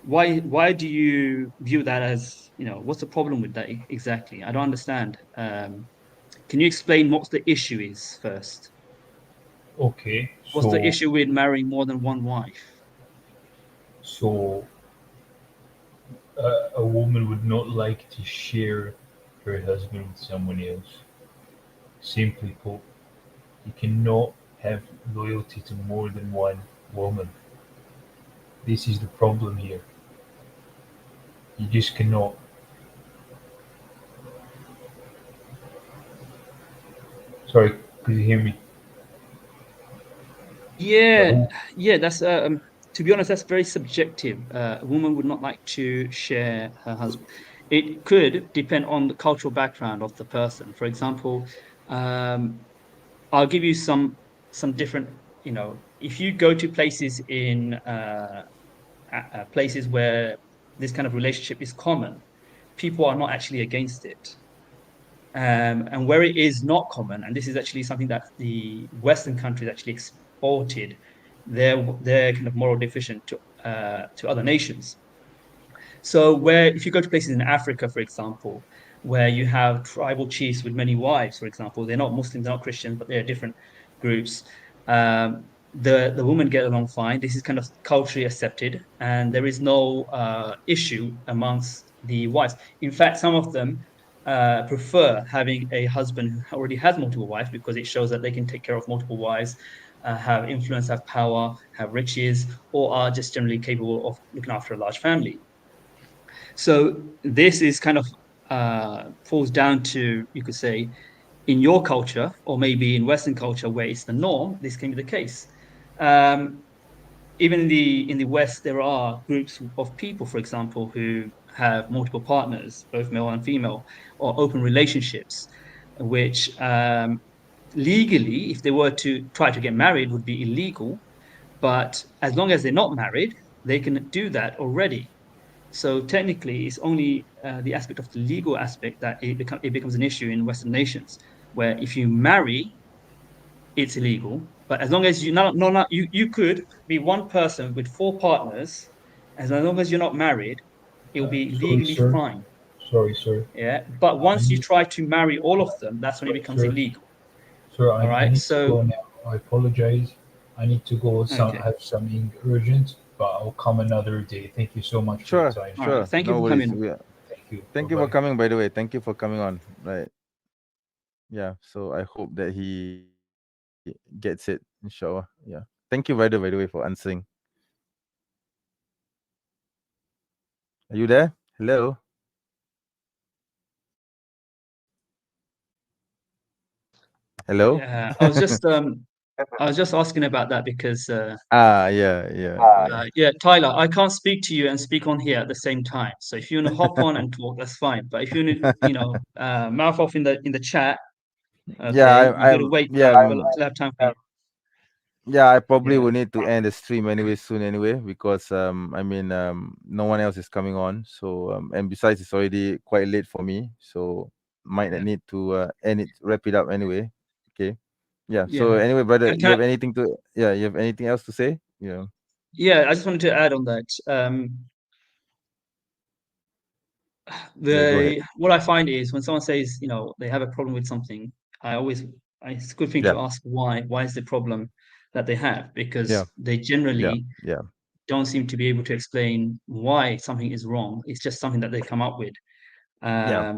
Why do you view that as, what's the problem with that exactly? I don't understand. Can you explain what the issue is first? Okay, What's the so issue with marrying more than one wife? so a woman would not like to share her husband with someone else. Simply put, you cannot have loyalty to more than one woman. This is the problem here. You just cannot. Sorry, could you hear me? Yeah, Hello? yeah, that's to be honest, that's very subjective. A woman would not like to share her husband. It could depend on the cultural background of the person. For example, um, I'll give you some different, if you go to places in places where this kind of relationship is common, people are not actually against it. And where it is not common, and this is actually something that the Western countries actually exported their kind of moral deficient to other nations. So where if you go to places in Africa, for example, where you have tribal chiefs with many wives, for example, they're not Muslims, they're not Christians, but they're different groups. The women get along fine. This is kind of culturally accepted, and there is no issue amongst the wives. In fact, some of them prefer having a husband who already has multiple wives because it shows that they can take care of multiple wives, have influence, have power, have riches, or are just generally capable of looking after a large family. So this is kind of falls down to, you could say, in your culture or maybe in Western culture where it's the norm, this can be the case. Um, Even in the West, there are groups of people, for example, who have multiple partners, both male and female, or open relationships, which legally, if they were to try to get married, would be illegal. But as long as they're not married, they can do that already. So technically, it's only the aspect of the legal aspect that it becomes an issue in Western nations, where if you marry, it's illegal. But as long as you could be one person with four partners, as long as you're not married, it will be Sorry, legally sir. fine. Sorry, sir. Yeah. But I once you need, try to marry all of them, that's when it sorry, becomes sir. illegal. Sir, All I right. need to So go now. I apologize. I need to go. okay. Have something urgent, but I'll come another day. Thank you so much for your Sure, time. All right. sure. Thank you No for worries. coming. Thank you. Bye Thank you for bye. coming, by the way. Thank you for coming on. Right. Yeah. So I hope that he gets it, inshallah. Yeah. Thank you, by the way, for answering. Are you there? Hello. Hello. Yeah, I was just asking about that because Yeah. yeah, Tyler, I can't speak to you and speak on here at the same time. So if you want to hop on and talk, that's fine. But if you want to, mouth off in the chat, Yeah, okay, you got to I'm wait yeah, till I have time for you. yeah. I probably Yeah, will need to end the stream anyway soon anyway, because I mean no one else is coming on. So and besides it's already quite late for me, so might yeah, need to wrap it up anyway. Okay. Yeah. So yeah. anyway, brother, you Can have anything to you have anything else to say? Yeah. yeah, I just wanted to add on that. Yeah, go ahead. What I find is when someone says, they have a problem with something, it's a good thing Yeah. to ask why. Why is the problem that they have? Because Yeah. they Yeah. generally Yeah. don't seem to be able to explain why something is wrong. It's just something that they come up with. Yeah.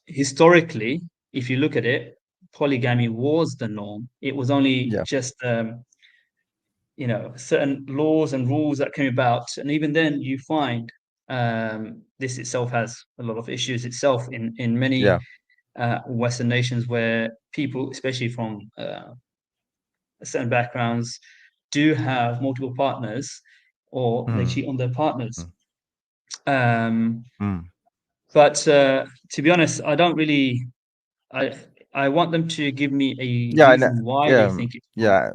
Historically, if you look at it, polygamy was the norm. It was only Yeah. just certain laws and rules that came about, and even then, you find this itself has a lot of issues itself in many Yeah. Western nations where people, especially from certain backgrounds, do have multiple partners or they cheat Mm. on their partners. Mm. Um, Mm. but to be honest, I don't really. I I want them to give me a Yeah. reason why they think it's wrong, Yeah.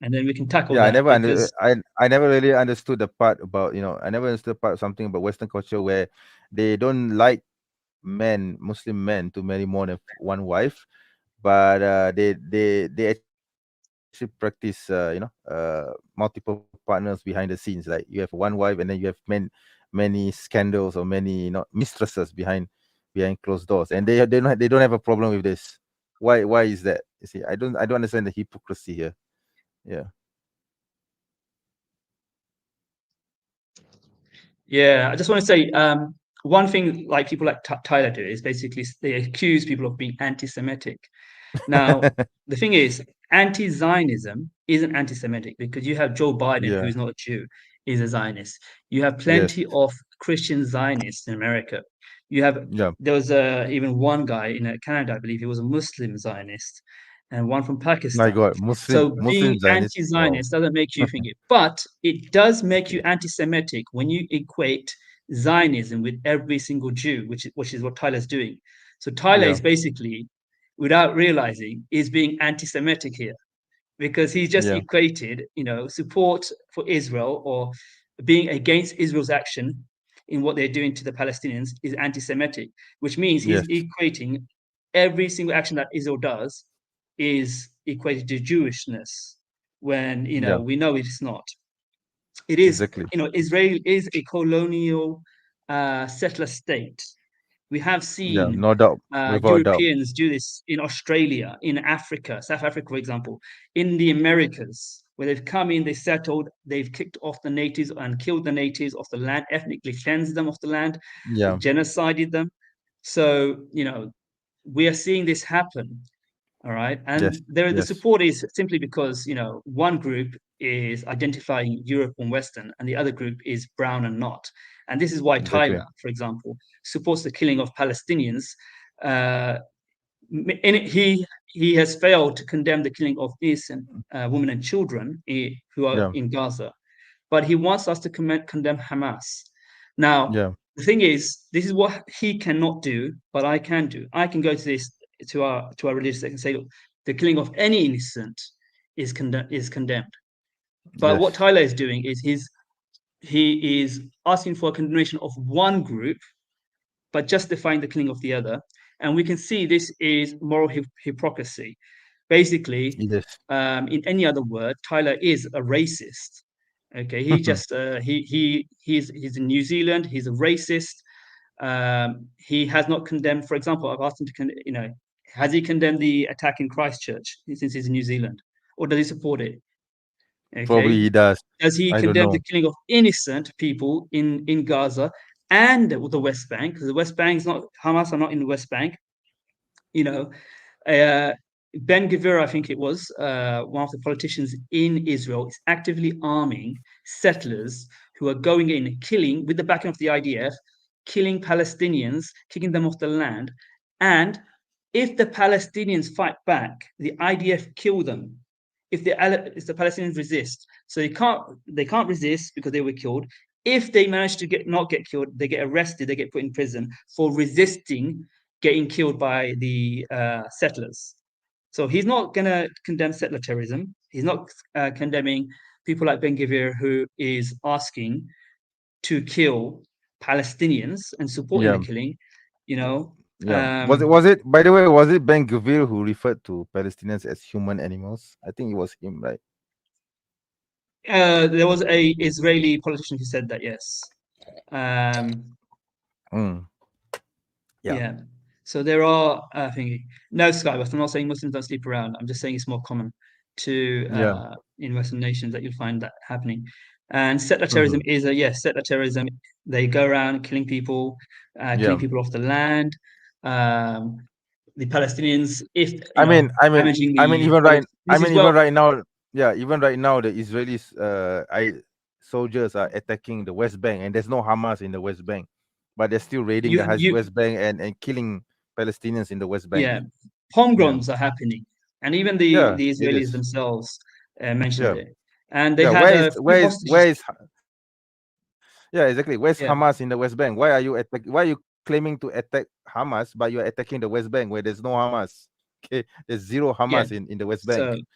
and then we can tackle Yeah, that because I never really understood the part about, I never understood part something about Western culture where they don't like Muslim men to marry more than one wife, but they actually practice multiple partners behind the scenes. Like you have one wife and then you have many scandals or many mistresses behind closed doors, and they don't have a problem with this. Why is that? You see, I don't understand the hypocrisy here. Yeah. yeah, I just want to say one thing like people like Tyler do is basically they accuse people of being anti-Semitic. Now, the thing is, anti-Zionism isn't anti-Semitic because you have Joe Biden, Yeah. who's not a Jew, is a Zionist. You have Yes. plenty of Christian Zionists in America. You have Yeah. There was even one guy in Canada, I believe, he was a Muslim Zionist, and one from My Pakistan. God, So being Muslim Zionist. Wow. anti-Zionist doesn't make you think it, but it does make you anti-Semitic when you equate Zionism with every single Jew, which is what Tyler's doing. So Tyler Yeah. is basically, without realizing, is being anti-Semitic here because he just Yeah. equated, support for Israel or being against Israel's action in what they're doing to the Palestinians is anti-Semitic, which means he's Yes. equating every single action that Israel does is equated to Jewishness when Yeah. we know it's not. It is, Exactly. Israel is a colonial settler state. We have Yeah. seen No doubt. Without doubt. Europeans do this in Australia, in Africa, South Africa, for example, in the Americas, where they've come in, they settled, they've kicked off the natives and killed the natives off the land, ethnically cleansed them off the land, Yeah. genocided them. So, we are seeing this happen. All right. Yes. And the Yes. support is simply because, one group is identifying Europe and Western, and the other group is brown and not. And this is why Exactly. Tyler, for example, supports the killing of Palestinians. Uh, in it, he has failed to condemn the killing of innocent women and children who are Yeah. in Gaza, but he wants us to condemn Hamas. Now, Yeah. the thing is, this is what he cannot do, but I can do. I can go to our religious sect and say, look, the killing of any innocent is condemned. But what Yes. Tyler is doing is he is asking for a condemnation of one group, but justifying the killing of the other. And we can see this is moral hypocrisy. Basically, Yes. in any other word, Tyler is a racist. Okay, he just he's in New Zealand. He's a racist. He has not condemned. For example, I've asked him to, has he condemned the attack in Christchurch since he's in New Zealand, or does he support it? Probably Okay, he does. does he I don't condemn know. the killing of innocent people in Gaza and the West Bank? Because the West Bank is not, Hamas are not in the West Bank. You know, uh, Ben-Gvir, I think it was, one of the politicians in Israel, is actively arming settlers who are going in, killing, with the backing of the IDF, killing Palestinians, kicking them off the land. And if the Palestinians fight back, the IDF kill them. If the Palestinians resist, so they can't resist because they were killed. If they manage to not get killed, they get arrested, they get put in prison for resisting getting killed by the settlers. So he's not going to condemn settler terrorism. He's not condemning people like Ben-Gvir, who is asking to kill Palestinians and supporting the killing. You know, was it? By the way, was it Ben-Gvir who referred to Palestinians as human animals? I think it was him, right? There was a Israeli politician who said that. Yes. Yeah. So there are, I think, no, Skywest, I'm not saying Muslims don't sleep around. I'm just saying it's more common in Western nations that you'll find that happening. And settler terrorism is settler terrorism. They go around killing people off the land. The Palestinians, even right now, even right now, the Israelis, soldiers are attacking the West Bank, and there's no Hamas in the West Bank, but they're still raiding the West Bank and killing Palestinians in the West Bank. Yeah, pogroms are happening, and even the Israelis themselves mentioned it. And they had where's exactly. Where's Hamas in the West Bank? Why are you claiming to attack Hamas, but you're attacking the West Bank where there's no Hamas? Okay, there's zero Hamas in the West Bank.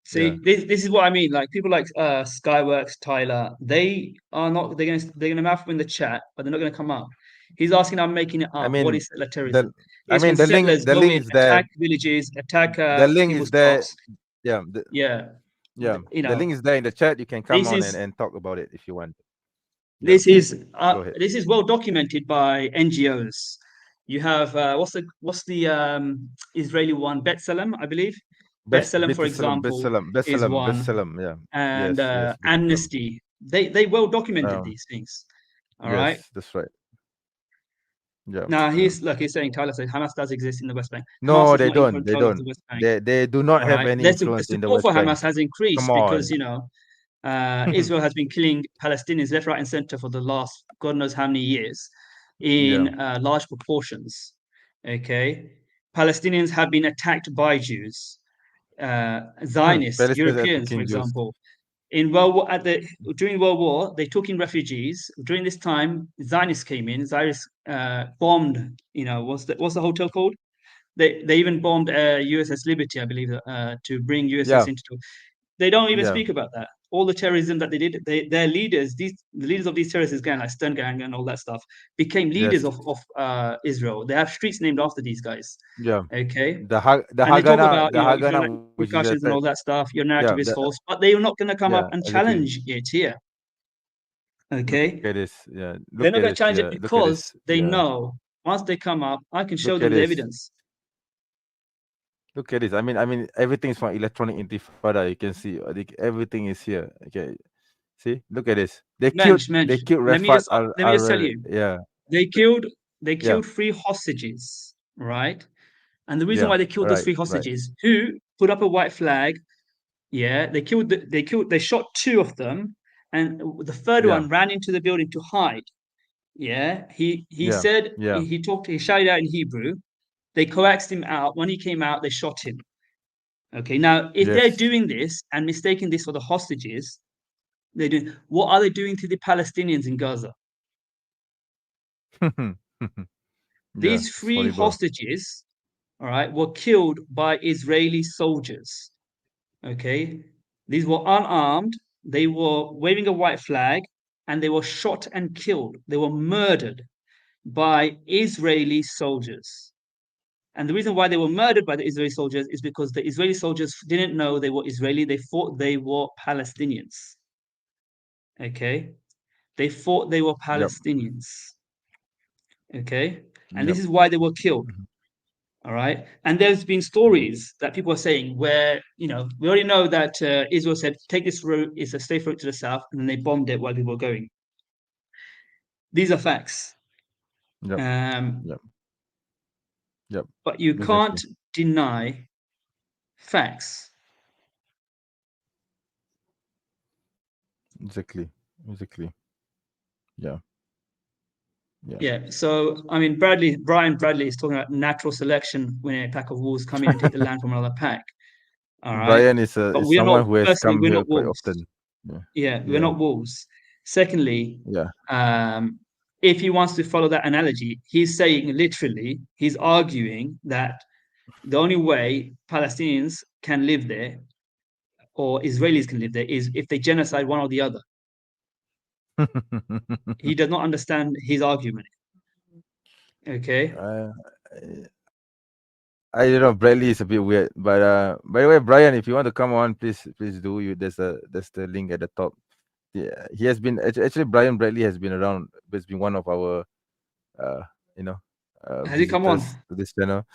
See, this is what I mean. Like people like Skyworks, Tyler, they are not. They're gonna mouth in the chat, but they're not gonna come up. He's asking, I'm making it up. What is settler terrorism? The link is there. Attack villages, attack the link is there. Crops. The link is there in the chat. You can come on and talk about it if you want. This is well documented by NGOs. You have what's the Israeli one? B'Tselem, I believe. B'Tselem, for example, is one. And Amnesty. They well documented these things. All right. That's right. Yeah. Now he's saying, Tyler says Hamas does exist in the West Bank. No, they don't. They do not have any influence in the West Bank. Support for Hamas has increased because Israel has been killing Palestinians left, right, and center for the last God knows how many years in large proportions. Okay, Palestinians have been attacked by Jews, Zionists, Europeans, for example. In during World War, they took in refugees. During this time, Zionists came in. Zionists bombed. What's the hotel called? They even bombed USS Liberty, I believe, to bring USS into. They don't even speak about that. All the terrorism that they did, their leaders, the leaders of these terrorists, again, like Stern Gang and all that stuff, became leaders of Israel. They have streets named after these guys. Yeah. Okay. The Haganah, repercussions and all that stuff. Your narrative is false, but they are not going to come up and challenge it here. Okay. Look at this. Yeah. They're not going to challenge it because they know once they come up, I can show them the evidence. Look at this. I mean, everything is from electronic intifada. You can see everything is here. Okay, see, look at this. They killed Rafat. Let me just tell you. Yeah, they killed 3 hostages, right? And the reason why they killed those 3 hostages, who put up a white flag, they shot 2 of them, and the third one ran into the building to hide. Yeah, he said he shouted out in Hebrew. They coaxed him out. When he came out, they shot him. Okay, now if they're doing this and mistaking this for the hostages, what are they doing to the Palestinians in Gaza? These 3 hostages, all right, were killed by Israeli soldiers. Okay, these were unarmed. They were waving a white flag, and they were shot and killed. They were murdered by Israeli soldiers. And the reason why they were murdered by the Israeli soldiers is because the Israeli soldiers didn't know they were Israeli. They thought they were Palestinians. Okay? They thought they were Palestinians. Okay? And this is why they were killed. All right? And there's been stories that people are saying where, we already know that Israel said, take this route, it's a safe route to the south, and then they bombed it while people were going. These are facts. But you can't deny facts. Exactly. Yeah. Yeah. So I mean, Brian Bradley is talking about natural selection when a pack of wolves come in and take the land from another pack. All right. Brian is But is we are not. someone who has Firstly, come we're here not quite wolves. often. Yeah, we're Yeah. not wolves. Secondly, Yeah. if he wants to follow that analogy, he's saying literally, he's arguing that the only way Palestinians can live there or Israelis can live there is if they genocide one or the other. He does not understand his argument. Okay. I don't know. Bradley is a bit weird, but by the way, Brian, if you want to come on, please do. There's the link at the top. Yeah, he has been actually Brian Bradley has been around. Has been one of our uh you know Has he come on? visitors to this channel.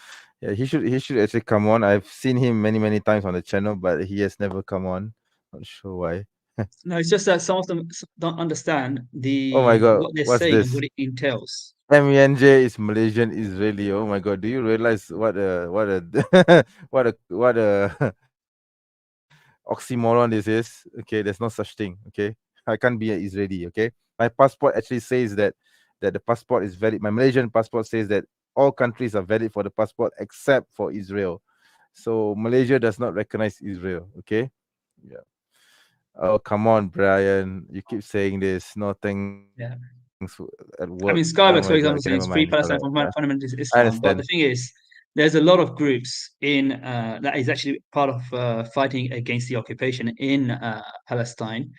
Yeah, he should actually come on. I've seen him many times on the channel, but he has never come on. Not sure why. No, it's just that some of them don't understand Oh my God, what they're what's saying and this? what it entails. MENJ is Malaysian Israeli. Oh my God, do you realize what a what a oxymoron this is? Okay, there's no such thing. Okay, I can't be an Israeli. Okay, my passport actually says that the passport is valid. My Malaysian passport says that all countries are valid for the passport except for Israel. So Malaysia does not recognize Israel. Okay, yeah. Oh, come on, Brian. You keep saying this. No thanks Yeah. at work. I mean, Oh my Skyworks, God. for Okay, example, never says mind. free All Palestine right. from Yeah. fundamentalist I Islam. But understand. the thing is, there's a lot of groups in that is actually part of fighting against the occupation in Palestine.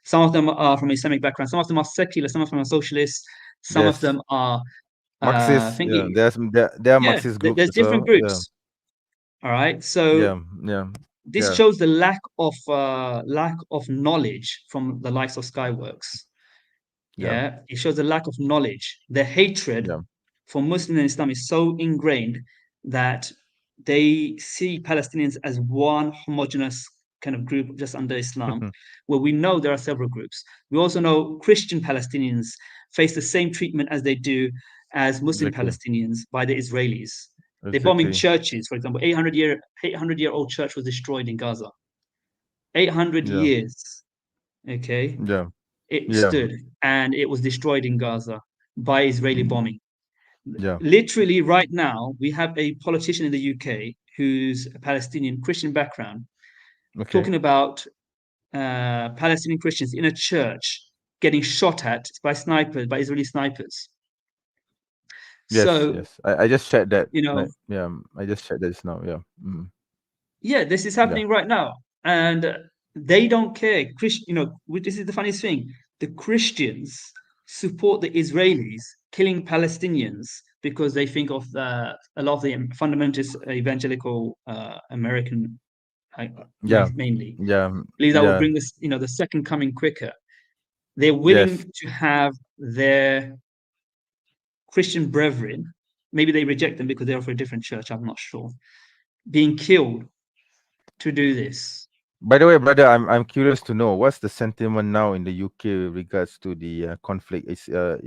Some of them are from Islamic background. Some of them are secular. Some of them are socialists. Some of Yes. them are Marxist. Yeah. thinking. There are Yeah, Marxist groups there's as well. different groups. All right. So Yeah. this shows the lack of knowledge from the likes of Skyworks. Yeah, it shows the lack of knowledge. The hatred for Muslims and Islam is so ingrained that they see Palestinians as one homogenous kind of group just under Islam, where we know there are several groups. We also know Christian Palestinians face the same treatment as they do as Muslim Palestinians by the Israelis. They're bombing churches, for example. 800-year-old church was destroyed in Gaza. 800 years. Okay. Yeah. It stood and it was destroyed in Gaza by Israeli bombing. Yeah. Literally, right now, we have a politician in the UK who's a Palestinian Christian background talking about Palestinian Christians in a church getting shot at by snipers, by Israeli snipers. Yes. I just checked that. Yeah, I just checked this now. Yeah. Yeah, this is happening right now. And they don't care. This is the funniest thing. The Christians support the Israelis killing Palestinians because they think of a lot of the fundamentalist evangelical American, mainly. Believe that will bring this, the second coming quicker. They're willing to have their Christian brethren, maybe they reject them because they're of a different church, I'm not sure, being killed to do this. By the way, brother, I'm curious to know what's the sentiment now in the UK with regards to the conflict. Are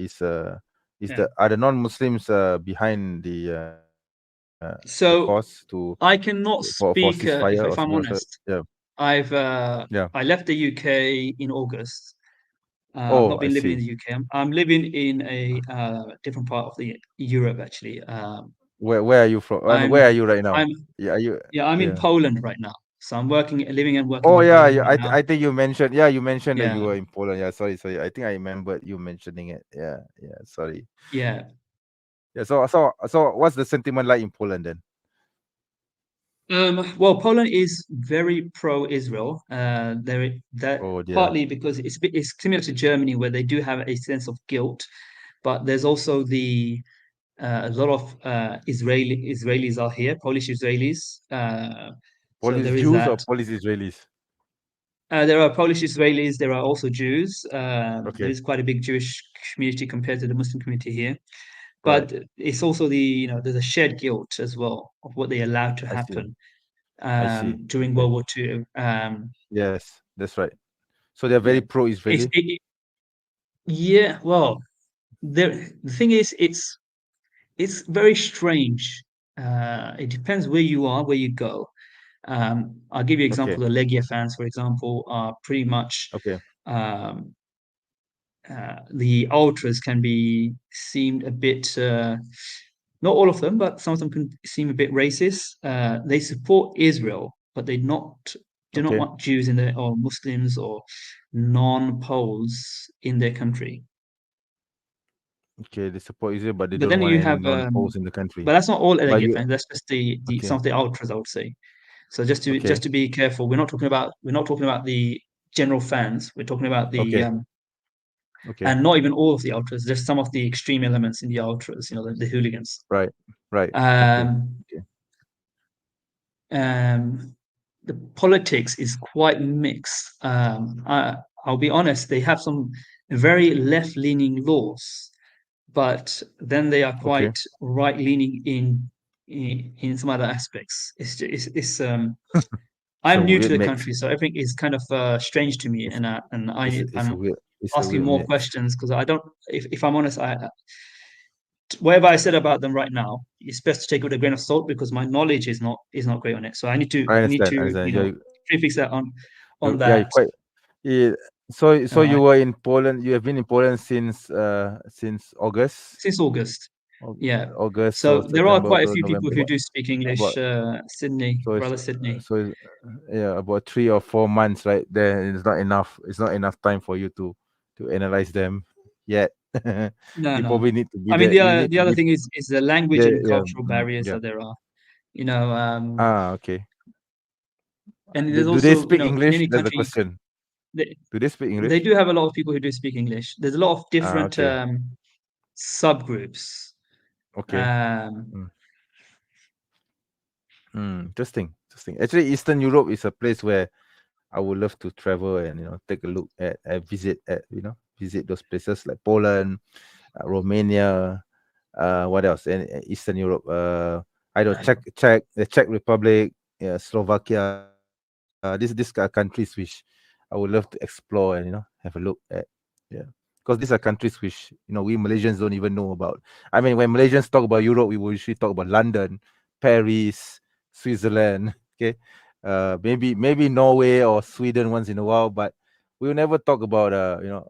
the non-Muslims behind the cause I cannot speak for ceasefire if I'm honest. I left the UK in August. I've not been living in the UK. I'm living in a different part of the Europe actually. Where are you from? Where are you right now? I'm in Poland right now. So I'm living and working. Oh in Poland right now. I think you mentioned. Yeah, you mentioned that you Yeah. were in Poland. Yeah, sorry. I think I remembered you mentioning it. Yeah. Sorry. Yeah. Yeah. So what's the sentiment like in Poland then? Well, Poland is very pro-Israel. Partly because it's similar to Germany, where they do have a sense of guilt, but there's also a lot of Israelis are here, Polish Israelis. Polish there is Jews that. or Polish Israelis? There are Polish Israelis. There are also Jews. There is quite a big Jewish community compared to the Muslim community here. But it's also there's a shared guilt as well of what they allowed to happen during World War II. Yes, that's right. So they're very pro-Israeli. Well, the thing is, it's very strange it depends where you are, where you go. I'll give you an example. Okay. The Legia fans, for example, are pretty much Okay. um, the ultras can be seemed a bit. Not all of them, but some of them can seem a bit racist. They support Israel, but they do not Okay. want Jews in their or Muslims or non-Poles in their country. Okay. They support Israel, but they But don't then want you any have, non-Poles in the but country. that's not all But LA you, fans. That's just the okay. some of the ultras, I would say. So just Okay. to be careful, we're not talking about the general fans. We're talking about the Okay. Okay. and not even all of the ultras. Just some of the extreme elements in the ultras. You know, the hooligans. Right. Right. Okay. Um, Okay. the politics is quite mixed. I'll be honest, they have some very left-leaning laws, but then they are Okay. quite right-leaning in some other aspects. It's a I'm new to weird the mix. country, so everything is kind of strange to me, It's and it's a I'm weird asking more mix. questions because I don't. If I'm honest, whatever I said about them right now, it's best to take it with a grain of salt because my knowledge is not great on it. So I I need understand. I to understand. You're, prefix that on yeah, you're that. quite. Yeah. So All you right, were in Poland. You have been in Poland since August, since August. Yeah. August, so So there are September, quite a October, few people November. who do speak English. About Sydney, so it's rather Sydney. so it's, yeah, about 3 or 4 months, right? Then it's not enough. It's not enough time for you to analyze them yet. No, You no. probably need to be I mean, there. You need the to other be thing is the language there. and Yeah. cultural barriers Yeah. that there are. You know, Okay. and Do, there's do they also, speak in English? any That's the country, question. they, Do they speak they English? do have a lot of people who do speak English. There's a lot of different Okay. subgroups. Okay. Um, Mm. Interesting. Interesting. Actually, Eastern Europe is a place where I would love to travel and take a look at visit those places like Poland, Romania, what else? And Eastern Europe. I don't the Czech Republic, yeah, Slovakia. These are countries which I would love to explore and have a look at. Yeah, because these are countries which we Malaysians don't even know about. I mean, when Malaysians talk about Europe, we will usually talk about London, Paris, Switzerland. Okay, maybe Norway or Sweden once in a while, but we will never talk about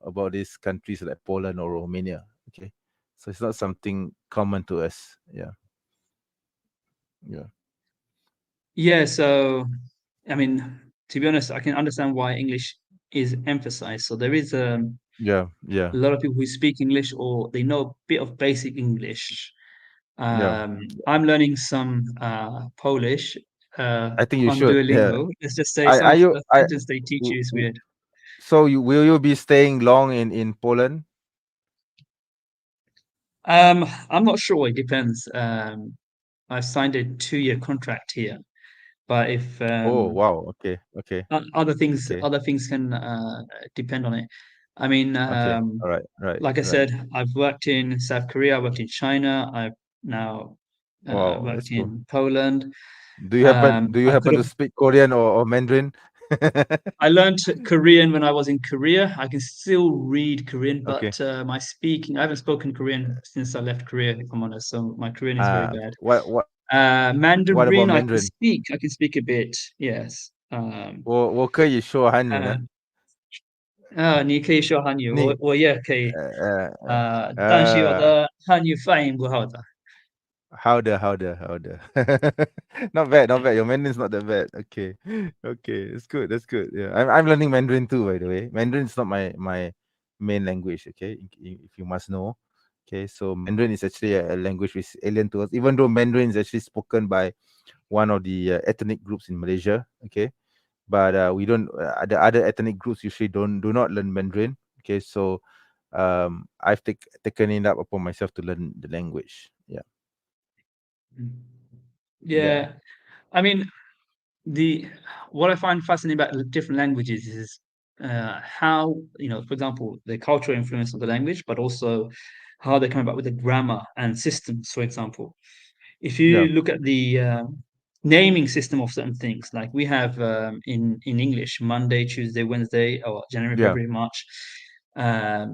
about these countries like Poland or Romania. Okay, so it's not something common to us. Yeah, yeah, yeah, so I mean, to be honest, I can understand why English is emphasized. So there is yeah, a yeah, lot of people who speak English or they know a bit of basic English. yeah. I'm learning some Polish I think you on should. Yeah. Duolingo. Let's just say some Are of you? the sentence they teach you is weird. So will you be staying long in Poland? I'm not sure. It depends. I've signed a 2-year contract here, but if Oh wow. Okay. Okay. Okay. other things can depend on it. I mean, Okay. All right. Right. like I Right. said, I've worked in South Korea, I worked in China, I've now Wow. That's worked cool. in Poland. Do you I could happen to have speak Korean or Mandarin? I learned Korean when I was in Korea. I can still read Korean, Okay. but I haven't spoken Korean since I left Korea, if I'm honest. So my Korean is very bad. What about Mandarin, Mandarin? I can speak a bit, yes. 我可以说汉语呢。你可以说汉语，你我也可以，呃但是我呃的汉语发音不好的。how the not bad, not bad. Your Mandarin's not that bad. Okay. Okay, that's good. That's good. Yeah. I'm learning Mandarin too, by the way. Mandarin is not my main language, okay? If you must know. Okay, so Mandarin is actually a language which is alien to us, even though Mandarin is actually spoken by one of the ethnic groups in Malaysia, okay? But we don't the other ethnic groups usually do not learn Mandarin. Okay, so I've taken it up upon myself to learn the language. Yeah. Yeah. Yeah, I mean, the what I find fascinating about the different languages is how, for example, the cultural influence of the language, but also how they come about with the grammar and systems, for example. If Yeah. you look at the naming system of certain things, like we have in English, Monday, Tuesday, Wednesday, or January, Yeah. February, March.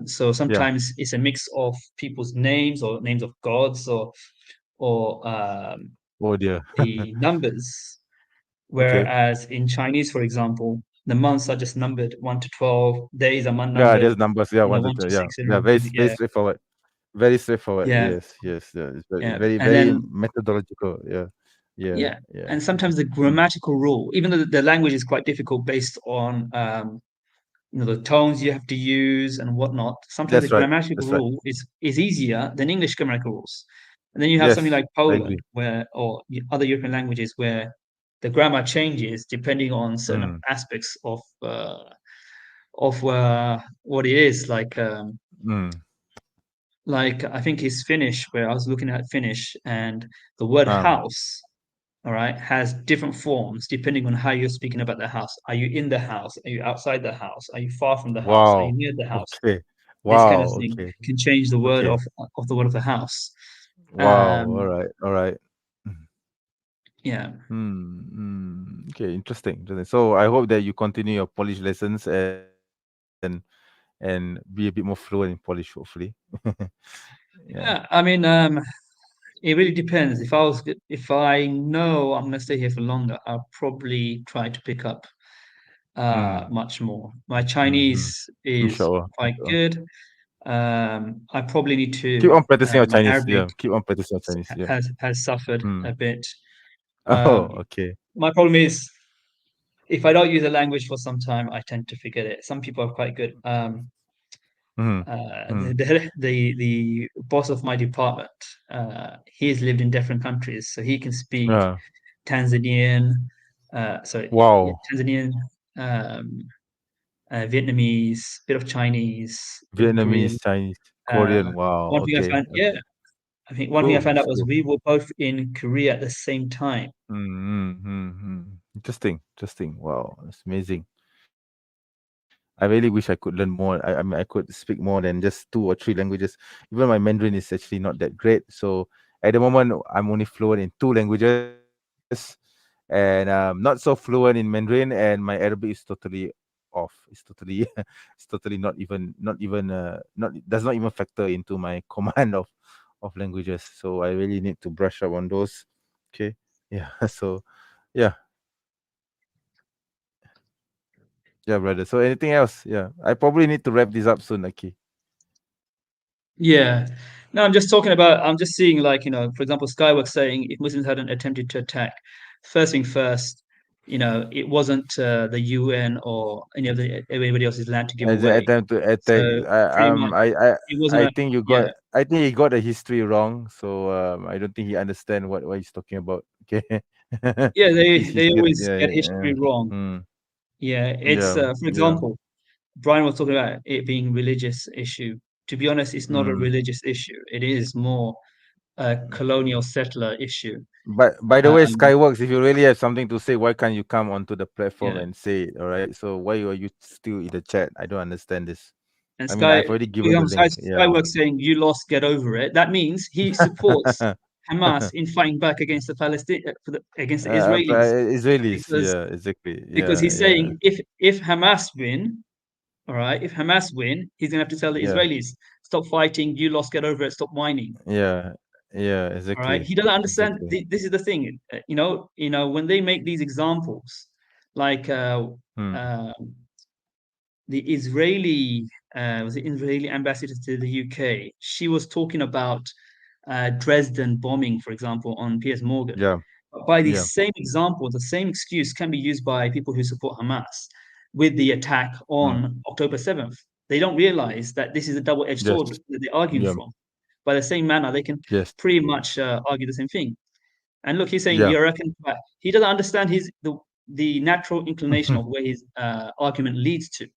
So Yeah. sometimes it's a mix of people's names or names of gods or Oh dear. the numbers, Okay. whereas in Chinese, for example, the months are just numbered 1 to 12, days are month Yeah, numbered, there's numbers. Yeah, 1 1 to to yeah, 6, yeah. and Very straightforward. Very straightforward. yeah, Yes, yes. Yeah. It's very, yeah. very, And very then methodological. Yeah, yeah, yeah, yeah. and sometimes the Mm. grammatical rule, even though the language is quite difficult based on the tones you have to use and whatnot, sometimes the That's right. grammatical That's right. rule is easier than English grammatical rules. And then you have something Yes, like I Poland, agree. or other European languages, where the grammar changes depending on certain Mm, aspects of what it is. mm. Like I think it's Finnish, where I was looking at Finnish, and the word Um. house, all right, has different forms depending on how you're speaking about the house. Are you in the house? Are you outside the house? Are you far from the house? Are you Wow. near the house? Okay. This kind Wow. of thing Okay. can change the word Okay. of the word of the house. Wow. All right. All right. Yeah. Okay. Interesting. Interesting. So I hope that you continue your Polish lessons and be a bit more fluent in Polish, hopefully. Yeah. Yeah, I mean, it really depends. If I know I'm gonna stay here for longer, I'll probably try to pick up Mm. much more. My Mm-hmm. Chinese is Inshallah. quite Inshallah. good. I probably need Keep to. on practicing your My Chinese. Arabic Yeah. Keep on practicing your Chinese. Yeah. has suffered Mm. a bit. Oh. Um, Okay. my problem is, if I don't use a language for some time, I tend to forget it. Some people are quite good. Mm. Mm. The boss of my department, he's lived in different countries, so he can speak Yeah. Tanzanian, Wow. Tanzanian, um, Vietnamese, bit of Chinese, bit of Korean. Vietnamese, Chinese, Uh, Korean. Wow. one thing I Okay. found, yeah, Okay. I think one thing I Cool. found That's out was cool. we were both in Korea at the same time. Interesting. Interesting. Wow. That's amazing. I really wish I could learn more. I mean, I could speak more than just 2 or 3 languages. Even my Mandarin is actually not that great. So at the moment, I'm only fluent in 2 languages, and not so fluent in Mandarin. And my Arabic is totally off. It's totally, it's totally not does not even factor into my command of languages. So I really need to brush up on those. Okay. Yeah. So, yeah. Yeah, brother. So anything else? Yeah. I probably need to wrap this up soon, Aki. Yeah. No, I'm just talking about, I'm just seeing, like, for example, Skyworks saying if Muslims hadn't attempted to attack, first thing first, it wasn't the UN or anybody else's land to give As an away. attempt to attack. So pretty much it wasn't I a, think you yeah. got. I think he got the history wrong. So I don't think he understand what he's talking about. Okay. Yeah, He's they getting. always Yeah. get Yeah. history wrong. Mm, Yeah, it's yeah. for Yeah. example, Brian was talking about it being religious issue. To be honest, it's not a Mm. religious issue. It is more a colonial settler issue. But by the way, Um, Skyworks, if you really have something to say, why can't you come onto the platform yeah. and say it? All right. So why are you still in the chat? I don't understand this. And I mean, I've already For given the example, link. Yeah. Skyworks saying you lost, get over it. That means he supports Hamas in fighting back against the against the Israelis, Israelis. because Yeah. Exactly. he's Yeah. saying if Hamas win, all right, if Hamas win, he's gonna have to tell the Yeah. Israelis, stop fighting, you lost, get over it, stop whining. Yeah. Yeah. All right, Exactly. he doesn't understand. Exactly. This is the thing, when they make these examples, like Hmm. uh, the Israeli was the Israeli ambassador to the UK. She was talking about Dresden bombing, for example, on Piers Morgan. Yeah. But by the Yeah. same example, the same excuse can be used by people who support Hamas with the attack Hmm. on October 7th. They don't realize that this is a double-edged Yes. sword that they're arguing Yeah. from. By the same manner, they can Yes. pretty much argue the same thing. And look, he's saying Yeah. you reckon he doesn't understand the natural inclination of where his argument leads to.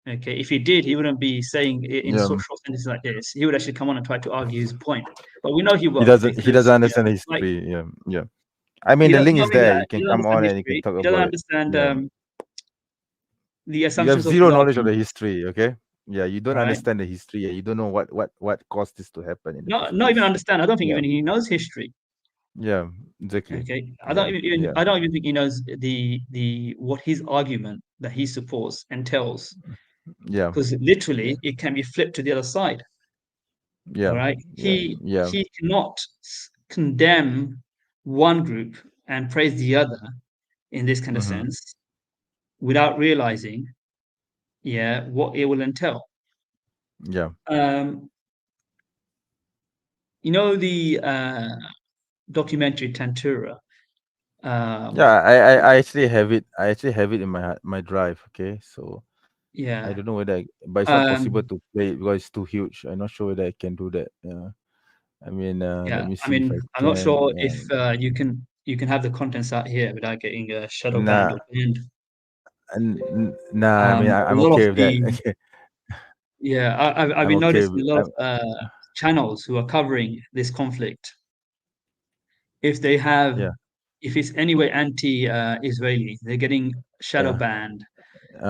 Okay, if he did, he wouldn't be saying it in Yeah. short sentences like this. He would actually come on and try to argue his point. But we know he He won't, doesn't. He doesn't because understand the like history. Yeah. Yeah. I mean, he the does link not is only there. that, You can he doesn't come understand on and you can history. talk He doesn't about it. understand Yeah. the You have assumptions of zero his knowledge of the argument, history. Okay. Yeah. You don't right? understand the history. You don't know what caused this to happen in the first Not even place. understand. I don't think Yeah. even he knows history. Yeah. Exactly. Okay, Yeah. Yeah. I don't even think he knows the what his argument that he supports entails. Yeah. Because literally, it can be flipped to the other side. All Yeah. right, Yeah. Yeah. he cannot condemn one group and praise the other in this kind of Mm-hmm. sense without realizing, what it will entail. Yeah. Um, the documentary Tantura. Yeah, I actually have it. I actually have it in my drive. Okay, so I Yeah. don't know whether, but it's not possible Um, to play it because it's too huge. I'm not sure whether I can do that. Yeah, I mean, let yeah. me I see if I mean, I'm not can. sure if you can have the contents out here without getting shadow banned Nah, or banned. nah. I mean, A I'm lot of okay with that. the Okay, Yeah, I've I'm been okay. noticing a lot of channels who are covering this conflict. If they have, Yeah, if it's anyway anti-Israeli, they're getting shadow yeah. banned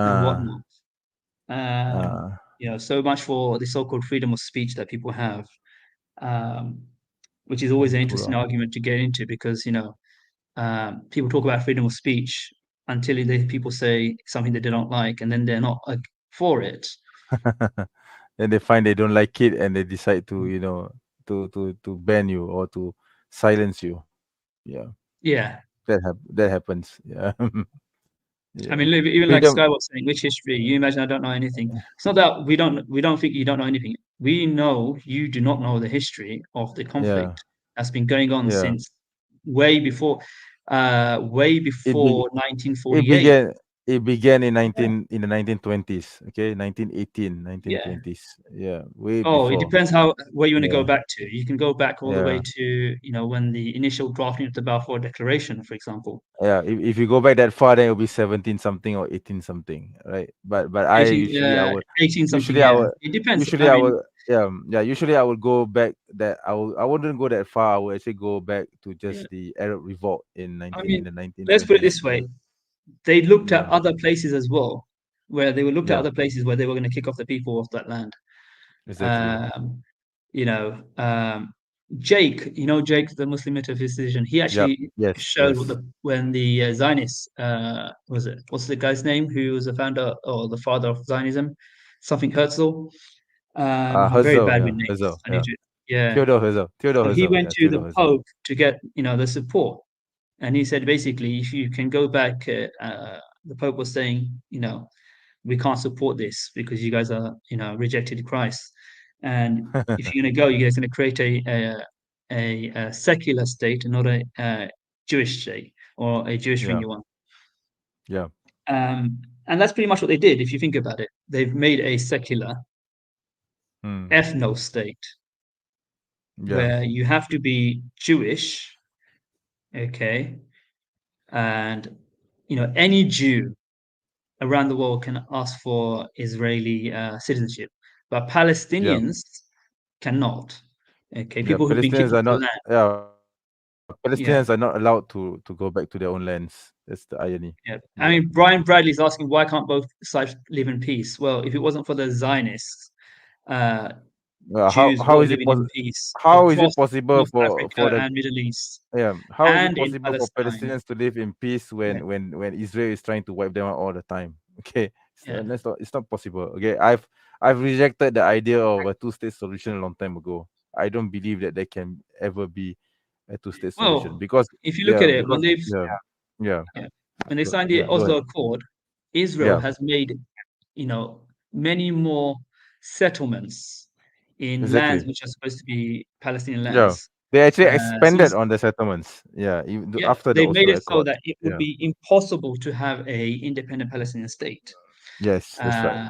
and Uh, whatnot. Um, uh, so much for the so-called freedom of speech that people have, um, which is always an interesting Tantura. argument to get into because people talk about freedom of speech until people say something that they don't like, and then they're not for it. Then they find they don't like it, and they decide to, to ban you or to silence you. Yeah, Yeah, that happens. Yeah, I yeah. mean, even like Freedom. Sky was saying, which history? You imagine I don't know anything. It's not that we don't think you don't know anything. We know you do not know the history of the Yeah, conflict that's been going on yeah. since way before, way It be, before it 1948. began it began in Yeah. 1920s. Okay, 1918, nineteen Yeah. twenties. Yeah, way Oh, it before. depends where you want to go Yeah, back to. You can go back all the way yeah. to, when the initial drafting of the Balfour Declaration, for example. Yeah, if you go back that far, then it'll be 17 something or 18 something, right? But I 18 something, usually I yeah. would It depends. usually I I mean, will yeah, usually I will go back that I wouldn't go that far. I will actually go back to yeah. just the Arab revolt I in mean, the let's put it 1920s. this Yeah, way. They looked at yeah, other places as well, where they were looked at yeah, other places where they were going to kick off the people off that land. exactly. Um, you know, um, Jake, Jake, the Muslim metaphysician, he Yep. actually Yes, showed yes. when the Zionists, what's the guy's name who was the founder or the father of Zionism, something Herzl. I'm very Herzl, bad with yeah, names. Herzl, I need yeah. to, yeah. Theodore So he Herzl, went yeah, to the Theodore Herzl. Pope to get, the support, and he said basically, if you can go back, the Pope was saying, we can't support this because you guys are, rejected Christ. And if you're going to go, you guys are going to create a secular state and not a Jewish state or a Jewish thing Yeah, you want. yeah, And that's pretty much what they did. If you think about it, they've made a secular mm, ethno state yeah, where you have to be Jewish, okay, and any Jew around the world can ask for Israeli citizenship, but yeah, Palestinians cannot. Okay, yeah. people who've been kicked Palestinians off are the not, land. yeah, Yeah, Palestinians are not allowed to go back to their own lands. That's the irony. yeah. I Yeah. mean, Brian Bradley's asking why can't both sides live in peace? Well, if it wasn't for the Zionists, uh, Jews How were is it living in peace how is it across possible North for Africa the and Middle East how is it and in possible for Palestine. Palestinians to live in peace Yeah, when Israel is trying to wipe them out all the time? Okay, so yeah. that's not it's not possible. Okay, I've rejected the idea of a two-state solution a long time ago. I don't believe that there can ever be a two-state solution Well, because if you look yeah at it, because yeah yeah yeah, when they signed the go Oslo ahead. Accord, Israel Yeah, has made, many more settlements in lands exactly. which are supposed to be Palestinian Yeah, lands. they actually Since expanded on the settlements. Yeah, Yeah, after the they've made Oslo it so Accord. that it would Yeah. be impossible to have a independent Palestinian state. Yes, that's right. Uh,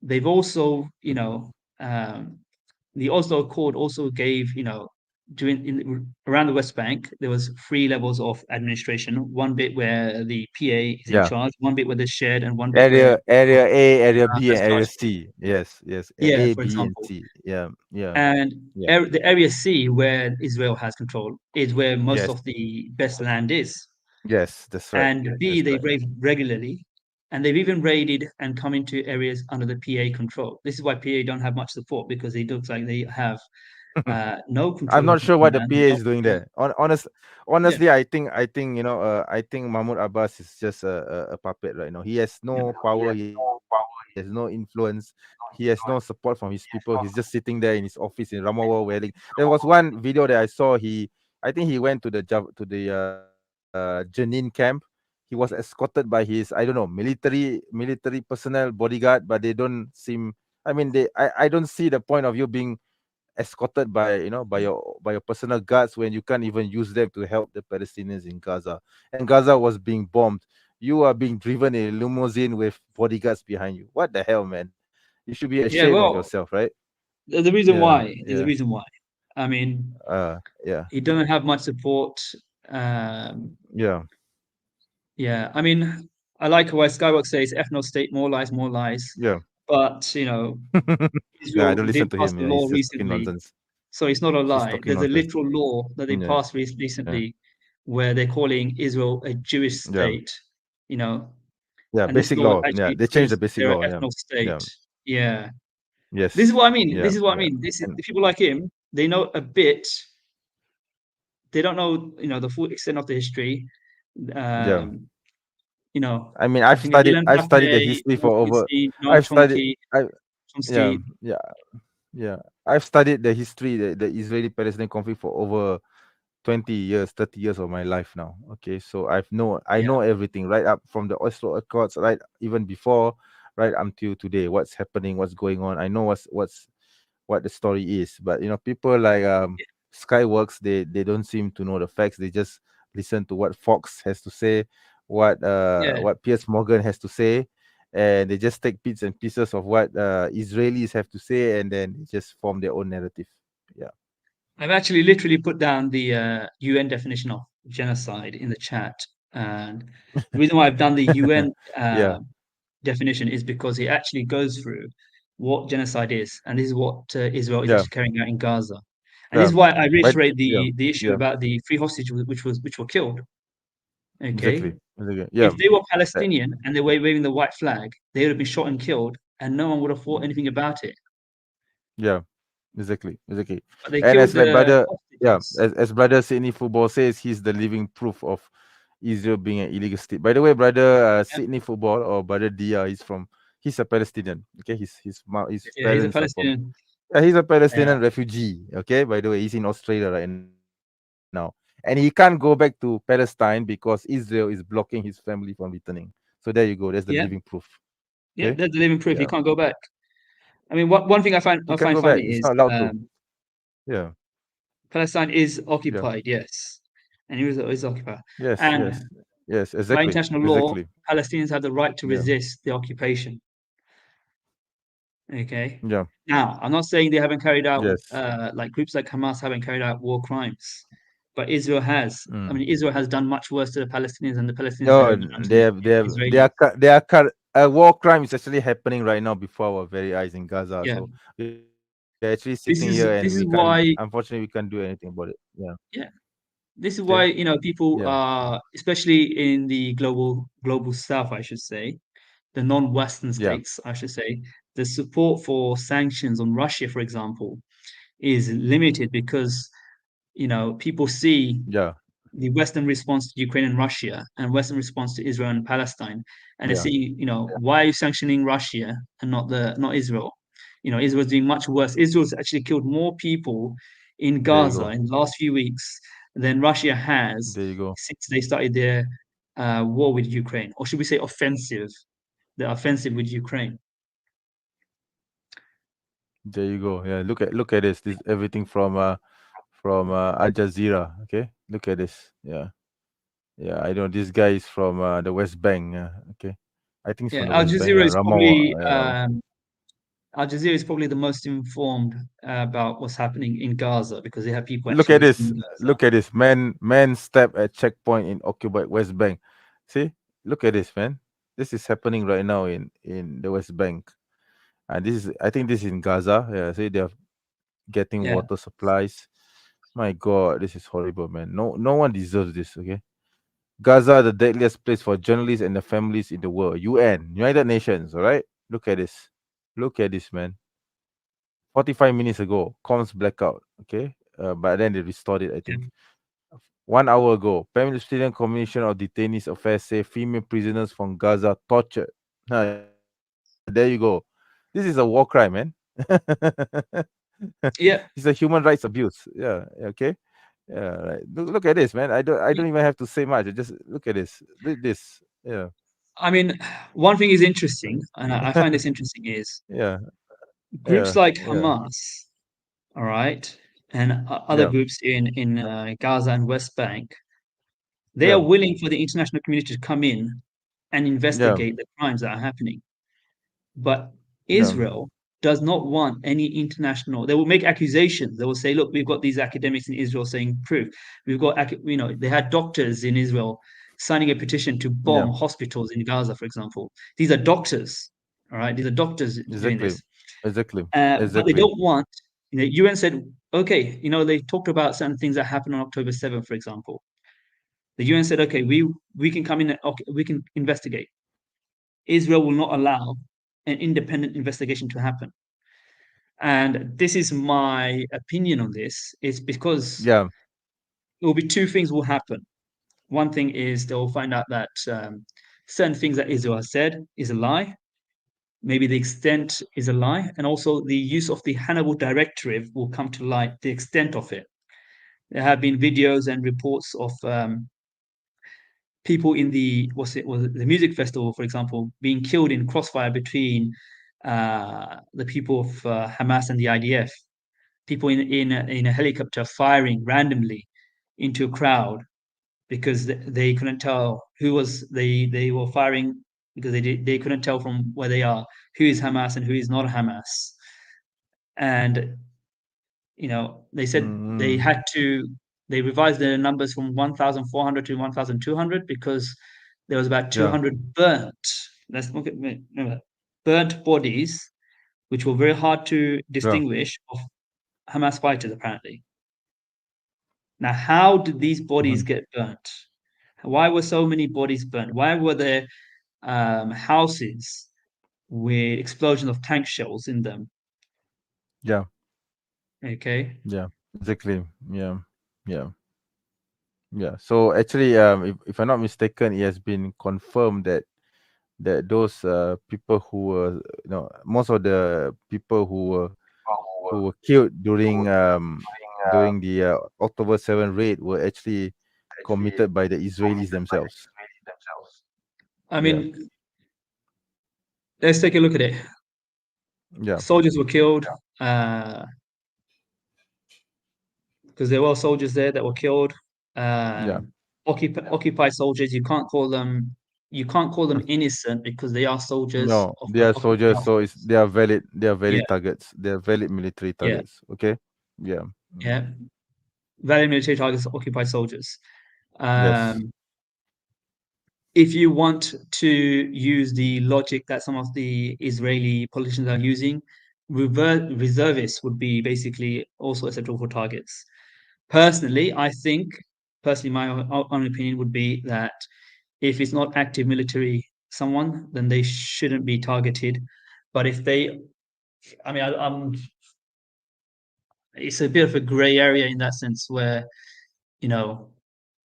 they've also, the Oslo Accord also gave, around the West Bank, there was three levels of administration. One bit where the PA is in Yeah. charge, one bit where there's shared, and one bit where Area A, Area B, has and Area charge. C. Yes, yes. Yeah, A, for B, and example. C. Yeah, yeah, And yeah. the area C, where Israel has control, is where most Yes, of the best land is. yes. That's right. And B, That's they right. raid regularly, and they've even raided and come into areas under the PA control. This is why PA don't have much support, because it looks like they have no I'm control not of sure the what the land. They PA is don't, doing there. yeah, Honestly, I think I think Mahmoud Abbas is just a puppet right now. He has yeah, no power. He has no influence. He has no support from his people. He's just sitting there in his office in Ramawa wearing. There was one video that I saw. I think he went to the Jenin camp. He was escorted by his, I don't know, military personnel, bodyguard, but they don't seem. I mean, I don't see the point of you being escorted by, by your personal guards when you can't even use them to help the Palestinians in Gaza. And Gaza was being bombed. You are being driven in a limousine with bodyguards behind you. What the hell, man? You should be Yeah, ashamed of well, yourself, right? the reason Yeah, why is the yeah, reason why. I mean, yeah, he doesn't have much support. Um, yeah, yeah, I mean, I like why Skyworks says ethno state, more lies, more lies. yeah. But Yeah, I Israel don't listen did to pass him. a Yeah, law he's just talking recently, nonsense. so it's not a He's lie. talking There's a nonsense. literal law that they Yeah, passed yeah, recently where they're calling Israel a Jewish yeah, state, you know, yeah. and this Basic law law. Yeah, actually they changed the proves basic they're an law. Yeah, ethno state. yeah. Yeah. This is Yes. what I mean. Yeah, This is what I yeah. mean. This is And the people like him, they know a bit. They don't know, the full extent of the history. yeah. Um, I mean, I think Ilan I've studied the Pappé, history Noam for over. Chomsky, Noam I've studied. Chomsky, I Yeah, Chomsky. yeah, yeah. I've studied the history, the Israeli-Palestinian conflict for over 20 years, 30 years of my life now. Okay, so I Yeah, know everything right up from the Oslo Accords, right even before, right until today. What's happening? What's going on? I know what the story is. But people like Skyworks, they don't seem to know the facts. They just listen to what Fox has to say, yeah. what Piers Morgan has to say, and they just take bits and pieces of what Israelis have to say, and then they just form their own narrative. Yeah. I've actually literally put down the UN definition of genocide in the chat, and the reason why I've done the UN Yeah. definition is because it actually goes through what genocide is, and this is what Israel is Yeah. actually carrying out in Gaza. And this Yeah. is why I Right. reiterate Yeah. the issue Yeah. about the three hostages which were killed. Okay, Exactly. Exactly. Yeah. if they were Uh, Palestinian and they were waving the white flag, they would have been shot and killed, and no one would have thought anything about it. yeah. Exactly. Exactly. But they And killed as like the brother, yeah, hostages. as brother Sydney Football says, he's the living proof of Israel being an illegal state. By the way, brother Yeah, Sydney Football or brother Dia, he's a Palestinian. Okay, his yeah, he's a parents are from. Palestinian. Yeah, he's a Yeah, Palestinian refugee. Okay, by the way, he's in Australia right now, and he can't go back to Palestine because Israel is blocking his family from returning. So there you go. That's the living yeah, proof. Okay. yeah. That's the living proof. Yeah. You can't go back. I mean, one thing He I can't find go funny back. He's is not allowed to. Yeah. Palestine is Yeah. occupied, yes, and Israel is occupied. Yes. Yes. And Yes. by Exactly. international law, Exactly. Palestinians have the right to Yeah. resist the occupation. Okay. Yeah. Now, I'm not saying they haven't carried out, Yes. like groups like Hamas haven't carried out war crimes, but Israel has. I Mm. mean, Israel has done much worse to the Palestinians than the Palestinians No, have done to the Israelis. a war crime is actually happening right now before our very eyes in Gaza. Yeah. So we're actually sitting here and This is why, unfortunately, we can't do anything about it. Yeah. yeah, this is Okay. why, people Yeah. are, especially in the global south, I should say, the non-Western Yeah. states, I should say, the support for sanctions on Russia, for example, is limited because people see Yeah. the Western response to Ukraine and Russia and Western response to Israel and Palestine, and they Yeah. see, why are you sanctioning Russia and not Israel? Israel's doing much worse. Israel's actually killed more people in There you Gaza go. in the last few weeks than Russia has There you go. since they started their war with Ukraine, or should we say offensive? The offensive with Ukraine. There you go. Yeah. Look at this. This everything from Al Jazeera. Okay. Look at this. Yeah. Yeah. I know this guy is from the West Bank. Yeah. Okay. I think it's Yeah, from the West Bank. Yeah. Ramallah. Yeah. Al Jazeera is probably the most informed about what's happening in Gaza because they have people Look actually at this. in Gaza. Look at this. Man step at checkpoint in occupied West Bank. See? Look at this, man. This is happening right now in the West Bank. And I think this is in Gaza. Yeah, see they're getting Yeah, water supplies. My God, this is horrible, man. No one deserves this, okay? Gaza, the deadliest place for journalists and the families in the world. UN, United Nations, all right? Look at this. Look at this, man. 45 minutes ago, comms blackout, okay? But then they restored it, I yeah, think. 1 hour ago, Palestinian Commission of Detainees Affairs say female prisoners from Gaza tortured. There you go. This is a war crime, man. yeah. It's a human rights abuse. Yeah. Okay. Yeah, right. Look at this, man. I don't even have to say much. Just look at this. Look at this. Yeah. I mean, one thing is interesting, and I find this interesting, is Yeah. groups Yeah. like Yeah. Hamas, all right, and other Yeah. groups in Gaza and West Bank, they are Yeah. willing for the international community to come in and Yeah. investigate the crimes that are happening. But Yeah. Israel does not want any international. They will make accusations. They will say, "Look, we've got these academics in Israel saying proof. We've got, they had doctors in Israel signing a petition to Yeah. bomb hospitals in Gaza, for example. These are doctors, all right. These are doctors doing Exactly. this, Exactly. but they Exactly. don't want. UN said, okay, they talked about certain things that happened on October 7th, for example. The UN said, okay, we can come in, okay, we can investigate. Israel will not allow an independent investigation to happen. And this is my opinion on this, is because Yeah. it will be two things will happen. One thing is they'll find out that certain things that Israel has said is a lie. Maybe the extent is a lie. And also the use of the Hannibal Directive will come to light, the extent of it. There have been videos and reports of people in the the music festival, for example, being killed in crossfire between the people of Hamas and the IDF. People in a helicopter firing randomly into a crowd because they couldn't tell who was they were firing because they couldn't tell from where they are who is Hamas and who is not Hamas. And they said Mm, they revised their numbers from 1,400 to 1,200 because there was about yeah. 200 burnt. Let's look at burnt bodies, which were very hard to Yeah. distinguish of Hamas fighters, apparently. Now, how did these bodies Mhm. get burnt? Why were so many bodies burnt? Why were there houses with explosions of tank shells in them? Yeah. Okay. Yeah. Exactly. Yeah. Yeah. Yeah. So actually, if I'm not mistaken, it has been confirmed that those people who were, most of the people who were killed during the October 7 raid were actually committed by the Israelis themselves. I Yeah. mean, let's take a look at it. Yeah. Soldiers were killed because there were soldiers there that were killed. Yeah. Occupied soldiers, you can't call them innocent because they are soldiers No, of they the are soldiers, occupied. so they are valid. They are Yeah, valid targets. They are valid military yeah, targets. Okay. Yeah. Mm. yeah. Very military targets, occupied soldiers. Yes. If you want to use the logic that some of the Israeli politicians are using, reservists would be basically also acceptable for targets. Personally, my own opinion would be that if it's not active military someone, then they shouldn't be targeted. But if they, I mean, it's a bit of a gray area in that sense where, you know,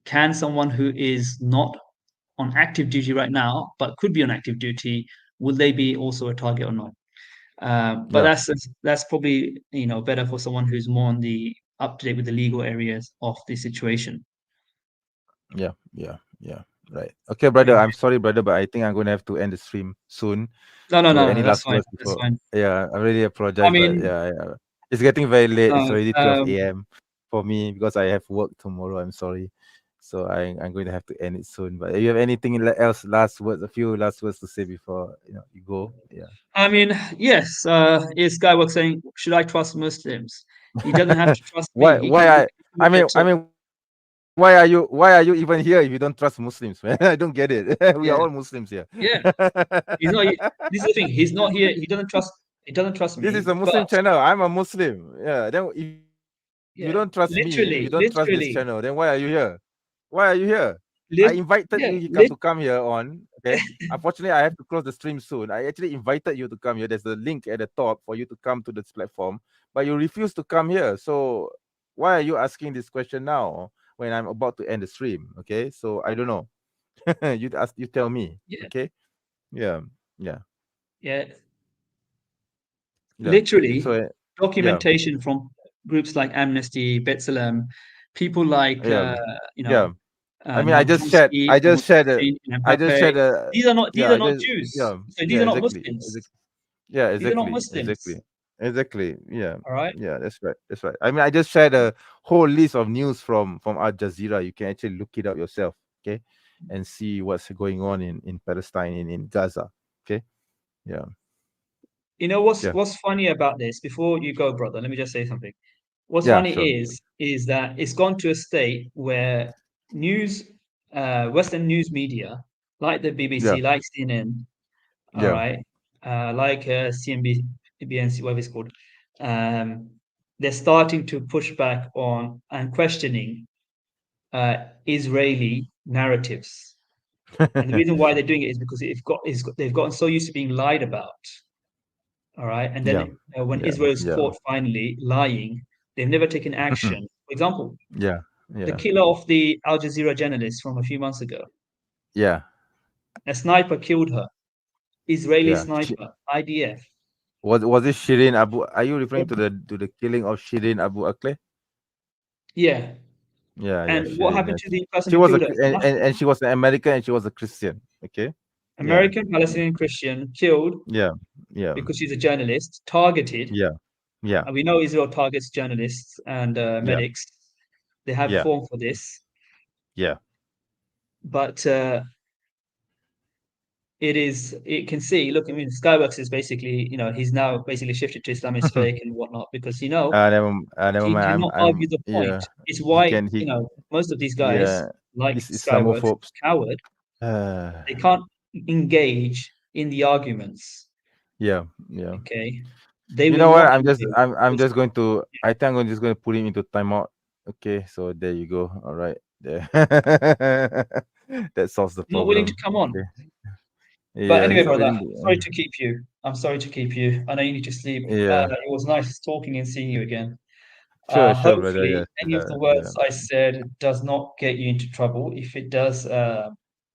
can someone who is not on active duty right now, but could be on active duty, will they be also a target or not? But Yeah. that's probably better for someone who's more on the up to date with the legal areas of the situation. Yeah. Yeah. Yeah. Right. Okay, brother. I'm sorry, brother, but I think I'm going to have to end the stream soon. No, no, So, no, any that's last fine. words That's before? fine. Yeah, I really I apologize, but mean, yeah, it's getting very late. It's no, already 12 a.m. for me because I have work tomorrow. I'm sorry. So I'm going to have to end it soon. But if you have anything else, a few last words to say before you go? Yeah. I mean, yes. Is Skywalker saying, should I trust Muslims? He doesn't have to trust me. why? He can Why? look I at mean, I mean, why are you even here if you don't trust Muslims, man? I don't get it. We are yeah, all Muslims here. yeah. He's not. This is the thing. He's not here. He doesn't trust. He doesn't trust This me. is a Muslim But channel. I'm a Muslim. Yeah. Then if you yeah, don't trust me, if you don't trust this literally, channel, then why are you here? Why are you here? I invited yeah, you to come here on. Okay. Unfortunately, I have to close the stream soon. I actually invited you to come here. There's a link at the top for you to come to this platform, but you refuse to come here. So why are you asking this question now when I'm about to end the stream? Okay. So I don't know. You tell me. yeah, Okay. Yeah. Yeah. yeah. Yeah. Literally, So yeah. documentation from groups like Amnesty, B'Tselem, people like Yeah. you know Yeah. I mean, I just shared. Lewandowski, I just shared. I just Mbappe. shared. These Yeah. are I not just. Jews. Yeah. So these Yeah. are not Exactly. Muslims. Yeah. These are not Exactly. Muslims. Exactly. Exactly. Yeah. All right. Yeah. That's right. That's right. I mean, I just shared a whole list of news from Al Jazeera. You can actually look it up yourself. Okay, and see what's going on in Palestine in Gaza. Okay. Yeah. You know Yeah. what's funny about this? Before you go, brother, let me just say something. What's Yeah. funny Sure. is that it's gone to a state where news, Western news media, like the Yeah. BBC, like CNN, all Yeah. right, like CNBC, BNC, whatever it's called, um, they're starting to push back on and questioning Israeli narratives. And the reason why they're doing it is because they've gotten so used to being lied about. All right. And Yeah. then when Yeah. Israel's Yeah. caught finally lying, they've never taken action. For example, Yeah. the Yeah. killer of the Al Jazeera journalist from a few months ago, Yeah. a sniper killed her. Israeli Yeah. sniper, IDF. Was it Shirin Abu? Are you referring to the killing of Shirin Abu Akleh? Yeah. Yeah, yeah, And what Shirin. happened Yeah. to the person She who was killed her? Nothing. and she was an American and she was a Christian. Okay. Yeah. American Palestinian Christian killed Yeah. Yeah. because she's a journalist, targeted. Yeah. Yeah. And we know Israel targets journalists and Yeah. medics. They have a Yeah. form for this. Yeah. But it can see, look, I mean, Skyworks is basically, he's now basically shifted to Islamic Fake and whatnot because, never he mind. cannot argue the point. Yeah. It's He why, can he most of these guys, yeah. like It's Skyworks, Islamophobes. coward, Uh, they can't engage in the arguments. yeah. Yeah. Okay. They You will know what? not engage. I'm just going to I think I'm just going to put him into timeout. Okay, so there you go. All right. There. That solves the Not willing to problem. come on. Okay. But Yeah, anyway, he's not brother, willing sorry to keep you. I'm sorry to keep you. I know you need to sleep. yeah. It was nice talking and seeing you again. Sure, brother. Hopefully, Yes. any of the Yeah. words I said does not get you into trouble. If it does,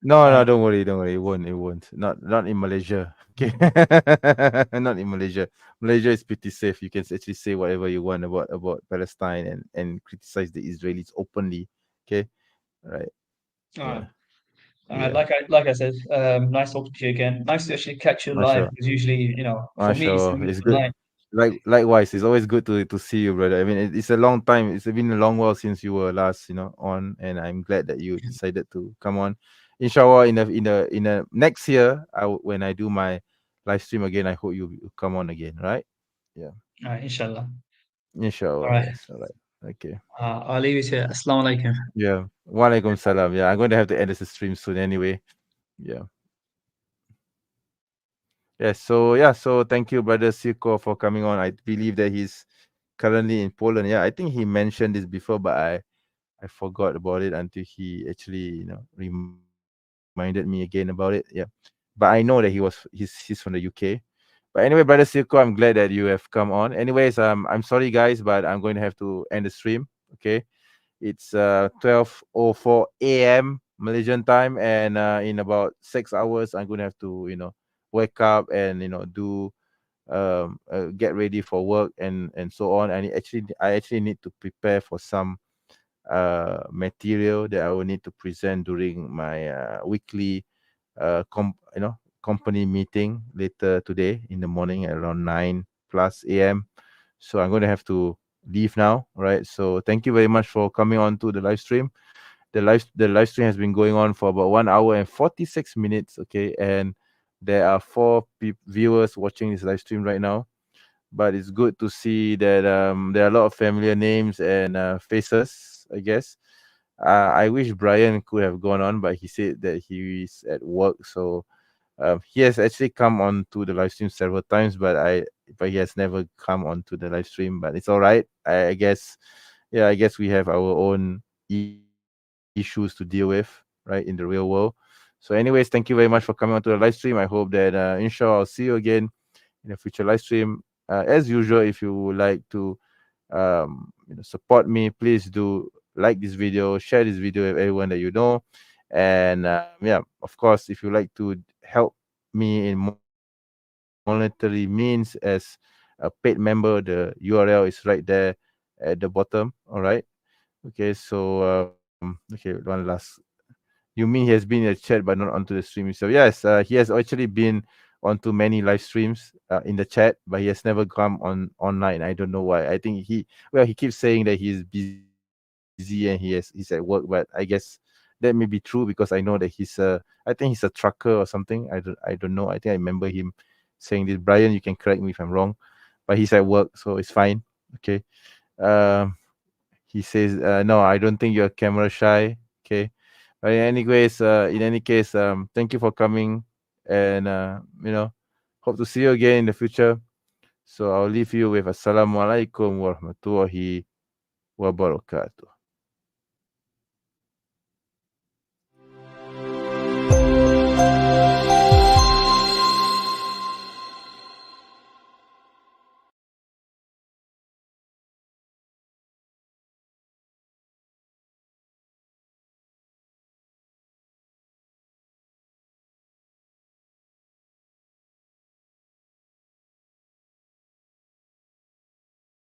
No, uh, no, don't worry. It won't. Not in Malaysia. Okay. Not in Malaysia. Malaysia is pretty safe. You can actually say whatever you want about Palestine and criticize the Israelis openly. Okay. Right. uh, Yeah. Yeah. like I said, nice talking to you again. Nice to actually catch you live Mashallah. because usually, for me, it's in Mashallah. the middle It's of the good. night. Likewise, it's always good to see you, brother. I mean, it's a long time. It's been a long while since you were last, on, and I'm glad that you decided to come on. Inshallah, in the next year, when I do my live stream again, I hope you come on again, right? Yeah, All right, inshallah. All inshallah. right. Yes, all right. Okay. I'll leave it here. Assalamu alaikum. Yeah. Walaikum salam. Yeah, I'm going to have to end this stream soon anyway. Yeah. Yeah. So thank you, brother Siko, for coming on. I believe that he's currently in Poland. Yeah, I think he mentioned this before, but I forgot about it until he actually, reminded me again about it. Yeah. But I know that he's from the UK. But anyway, brother Silko, I'm glad that you have come on. Anyways, I'm sorry guys, but I'm going to have to end the stream. Okay. It's 12:04 a.m. Malaysian time, and in about 6 hours, I'm going to have to, wake up and do get ready for work and so on. And I actually need to prepare for some material that I will need to present during my weekly company meeting later today in the morning at around 9 plus a.m. So I'm going to have to leave now. Right. So thank you very much for coming on to the live stream. The live stream has been going on for about 1 hour and 46 minutes. Okay, and there are four viewers watching this live stream right now. But it's good to see that there are a lot of familiar names and faces, I guess. I wish Brian could have gone on, but he said that he is at work. So he has actually come on to the live stream several times, but he has never come on to the live stream. But it's all right. I guess, yeah, I guess we have our own issues to deal with, right, in the real world. So, anyways, thank you very much for coming on to the live stream. I hope that, inshallah, I'll see you again in a future live stream. As usual, if you would like to support me, please do like this video, share this video with everyone that you know. And yeah, of course, if you like to help me in monetary means as a paid member, the URL is right there at the bottom. All right. Okay, so okay, one last. You mean he has been in the chat but not onto the stream himself? Yes, he has actually been onto many live streams in the chat, but he has never come online. I don't know why. I think he keeps saying that he's busy and he's at work, but I guess that may be true because I know that I think he's a trucker or something. I don't know. I think I remember him saying this. Brian, you can correct me if I'm wrong, but he's at work, so it's fine. Okay. Um, he says, no, I don't think you're camera shy. Okay. But anyways, in any case, thank you for coming, and hope to see you again in the future. So I'll leave you with Assalamualaikum warahmatullahi wabarakatuh.